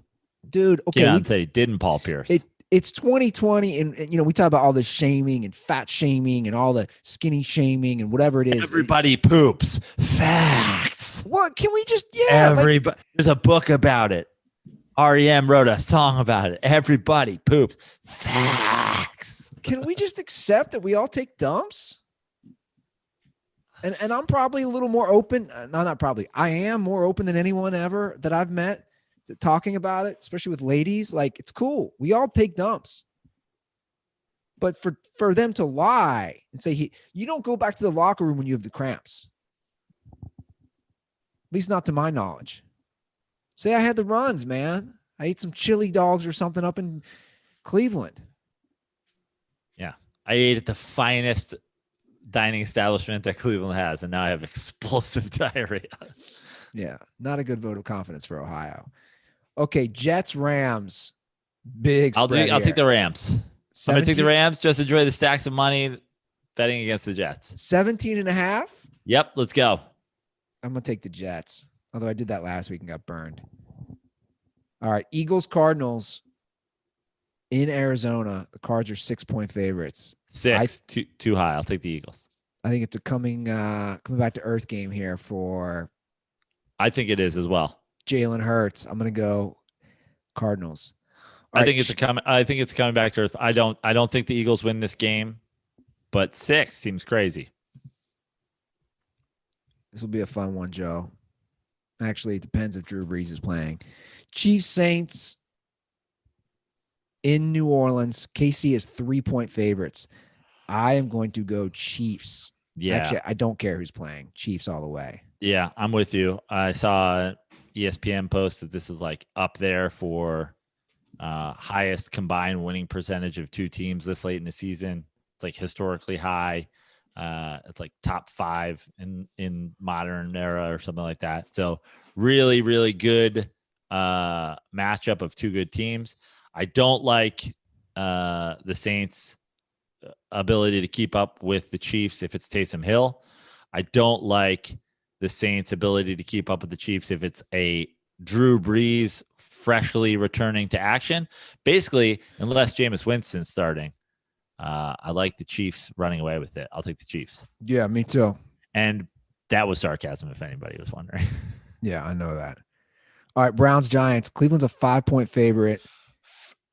S2: Dude, okay.
S1: Came out and said he didn't Paul Pierce.
S2: It's 2020 and we talk about all this shaming and fat shaming and all the skinny shaming and whatever it is.
S1: Everybody poops. Facts.
S2: What? Can we just,
S1: everybody. There's a book about it. REM wrote a song about it. Everybody poops. Facts.
S2: Can we just accept that we all take dumps? And I'm probably a little more open. No, not probably. I am more open than anyone ever that I've met to talking about it, especially with ladies. Like, it's cool. We all take dumps. But for them to lie and say, you don't go back to the locker room when you have the cramps. At least not to my knowledge. Say I had the runs, man. I ate some chili dogs or something up in Cleveland.
S1: Yeah. I ate at the finest dining establishment that Cleveland has, and now I have explosive diarrhea.
S2: Yeah, not a good vote of confidence for Ohio. Okay, Jets, Rams, big spread.
S1: I'll take the Rams. I'm going to take the Rams. Just enjoy the stacks of money betting against the Jets.
S2: 17.5?
S1: Yep, let's go.
S2: I'm going to take the Jets, although I did that last week and got burned. All right, Eagles, Cardinals in Arizona. The Cards are 6-point favorites.
S1: 6, too high. I'll take the Eagles.
S2: I think it's a coming back to earth game here for.
S1: I think it is as well.
S2: Jalen Hurts. I'm going to go Cardinals.
S1: I think it's coming back to earth. I don't think the Eagles win this game, but 6 seems crazy.
S2: This will be a fun one, Joe. Actually, it depends if Drew Brees is playing. Chiefs, Saints in New Orleans. KC is 3-point favorites. I am going to go Chiefs.
S1: Yeah.
S2: Actually, I don't care who's playing. Chiefs all the way.
S1: Yeah, I'm with you. I saw ESPN post that this is like up there for highest combined winning percentage of two teams this late in the season. It's like historically high. It's like top 5 in modern era or something like that. So really, really good matchup of two good teams. I don't like the Saints' ability to keep up with the Chiefs if it's Taysom Hill. I don't like the Saints' ability to keep up with the Chiefs if it's a Drew Brees freshly returning to action. Basically, unless Jameis Winston's starting, I like the Chiefs running away with it. I'll take the Chiefs.
S2: Yeah, me too.
S1: And that was sarcasm, if anybody was wondering.
S2: Yeah, I know that. All right, Browns, Giants. Cleveland's a 5-point favorite.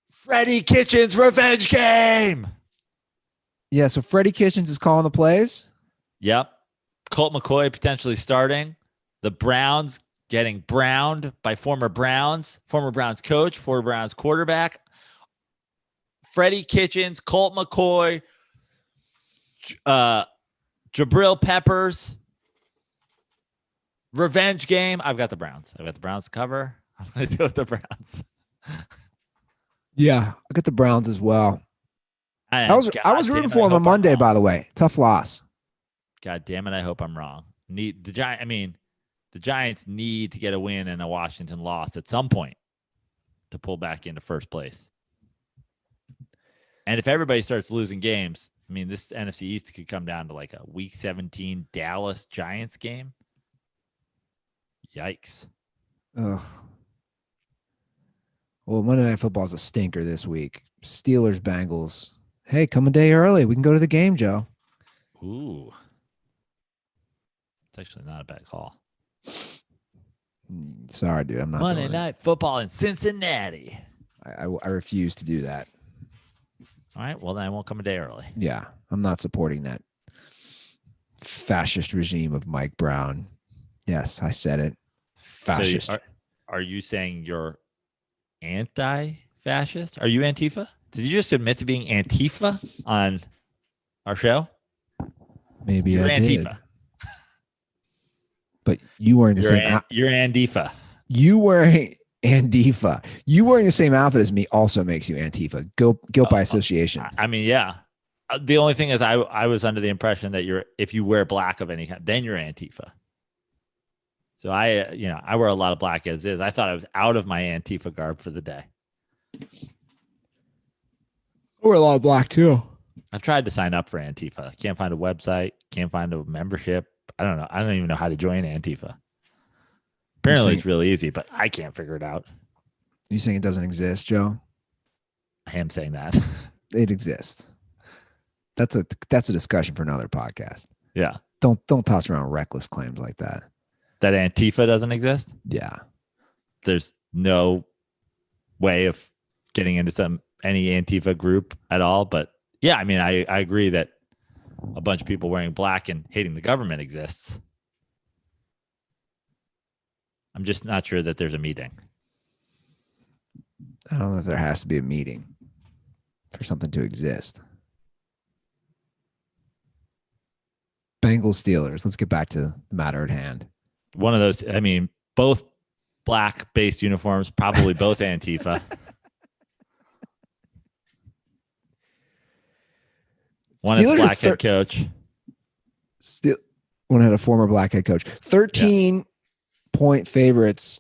S1: Freddie Kitchens revenge game.
S2: Yeah, so Freddie Kitchens is calling the plays.
S1: Yep. Colt McCoy potentially starting. The Browns getting browned by former Browns coach, former Browns quarterback. Freddie Kitchens, Colt McCoy, Jabril Peppers. Revenge game. I've got the Browns. I've got the Browns to cover. I'm going to do it with the Browns.
S2: Yeah, I got the Browns as well. I was rooting for him on Monday, by the way. Tough loss.
S1: God damn it! I hope I'm wrong. The Giants need to get a win and a Washington loss at some point to pull back into first place. And if everybody starts losing games, I mean, this NFC East could come down to like a Week 17 Dallas Giants game. Yikes!
S2: Ugh. Well, Monday Night Football is a stinker this week. Steelers, Bengals. Hey, come a day early. We can go to the game, Joe.
S1: Ooh. It's actually not a bad call.
S2: Sorry, dude. I'm not
S1: Monday
S2: doing
S1: Night Football in Cincinnati.
S2: it. I refuse to do that.
S1: All right. Well, then I won't come a day early.
S2: Yeah, I'm not supporting that fascist regime of Mike Brown. Yes, I said it. Fascist.
S1: So are you saying you're anti-fascist? Are you Antifa? Did you just admit to being Antifa on our show?
S2: Maybe
S1: You're
S2: I did.
S1: Antifa.
S2: But you wearing the same.
S1: You're Antifa.
S2: You wearing Antifa. You wearing the same outfit as me also makes you Antifa. Guilt by association.
S1: I mean, yeah. The only thing is, I was under the impression that if you wear black of any kind, then you're Antifa. So I wear a lot of black as is. I thought I was out of my Antifa garb for the day.
S2: I wear a lot of black too.
S1: I've tried to sign up for Antifa. Can't find a website. Can't find a membership. I don't know. I don't even know how to join Antifa. Apparently it's really easy, but I can't figure it out.
S2: You saying it doesn't exist, Joe?
S1: I am saying that.
S2: It exists. That's a discussion for another podcast.
S1: Yeah.
S2: Don't toss around reckless claims like that.
S1: That Antifa doesn't exist?
S2: Yeah.
S1: There's no way of getting into any Antifa group at all. But yeah, I mean, I agree that a bunch of people wearing black and hating the government exists. I'm just not sure that there's a meeting.
S2: I don't know if there has to be a meeting for something to exist. Bengals, Steelers. Let's get back to the matter at hand.
S1: One of those, I mean, both black-based uniforms, probably both Antifa. One is black head coach.
S2: One had a former black head coach. 13-point favorites.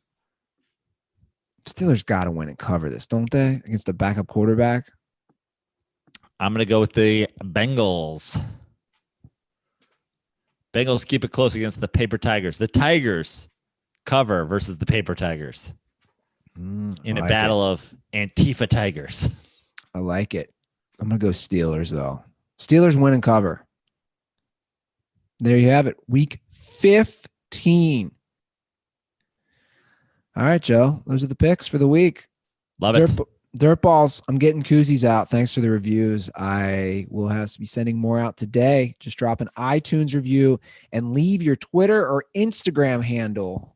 S2: Steelers got to win and cover this, don't they? Against the backup quarterback.
S1: I'm going to go with the Bengals. Bengals keep it close against the Paper Tigers. The Tigers cover versus the Paper Tigers in a battle of Antifa Tigers.
S2: I like it. I'm going to go Steelers, though. Steelers win and cover. There you have it. Week 15. All right, Joe. Those are the picks for the week.
S1: Love it.
S2: DirtBalls. I'm getting koozies out. Thanks for the reviews. I will have to be sending more out today. Just drop an iTunes review and leave your Twitter or Instagram handle.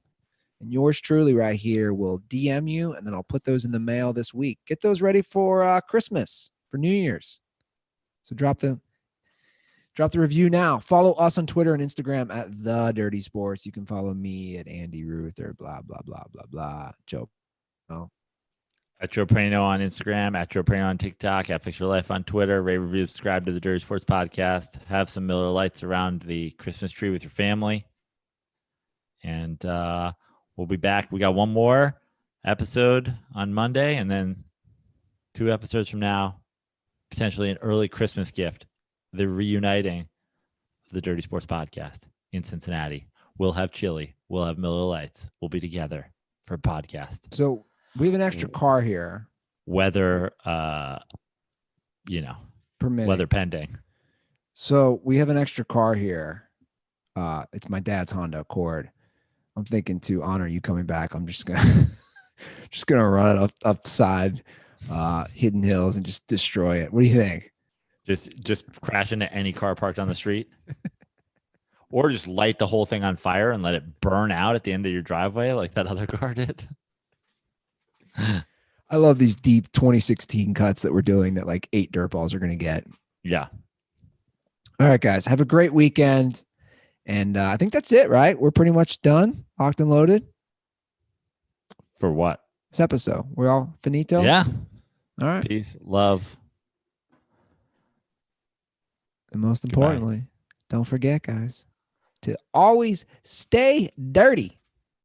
S2: And yours truly right here will DM you, and then I'll put those in the mail this week. Get those ready for Christmas, for New Year's. So drop the review now. Follow us on Twitter and Instagram at The Dirty Sports. You can follow me at Andy Ruth or blah, blah, blah, blah, blah. Joe. Oh.
S1: At Joe Prano on Instagram, at Joe Prano on TikTok, at Fix Your Life on Twitter. Rate, review, subscribe to the Dirty Sports Podcast. Have some Miller Lights around the Christmas tree with your family. And we'll be back. We got one more episode on Monday, and then 2 episodes from now, potentially an early Christmas gift, the reuniting of the Dirty Sports Podcast in Cincinnati. We'll have chili. We'll have Miller Lights. We'll be together for a podcast.
S2: So we have an extra car here.
S1: Weather,
S2: permitting.
S1: weather pending.
S2: So we have an extra car here. It's my dad's Honda Accord. I'm thinking to honor you coming back, I'm just gonna run it upside Hidden Hills and just destroy it. What do you think?
S1: Just crash into any car parked on the street, or just light the whole thing on fire and let it burn out at the end of your driveway like that other car did.
S2: I love these deep 2016 cuts that we're doing that like 8 dirt balls are going to get.
S1: Yeah.
S2: All right, guys. Have a great weekend. And I think that's it, right? We're pretty much done. Locked and loaded.
S1: For what?
S2: This episode. We're all finito?
S1: Yeah.
S2: All right.
S1: Peace, love.
S2: And most importantly, don't forget, guys, to always stay dirty.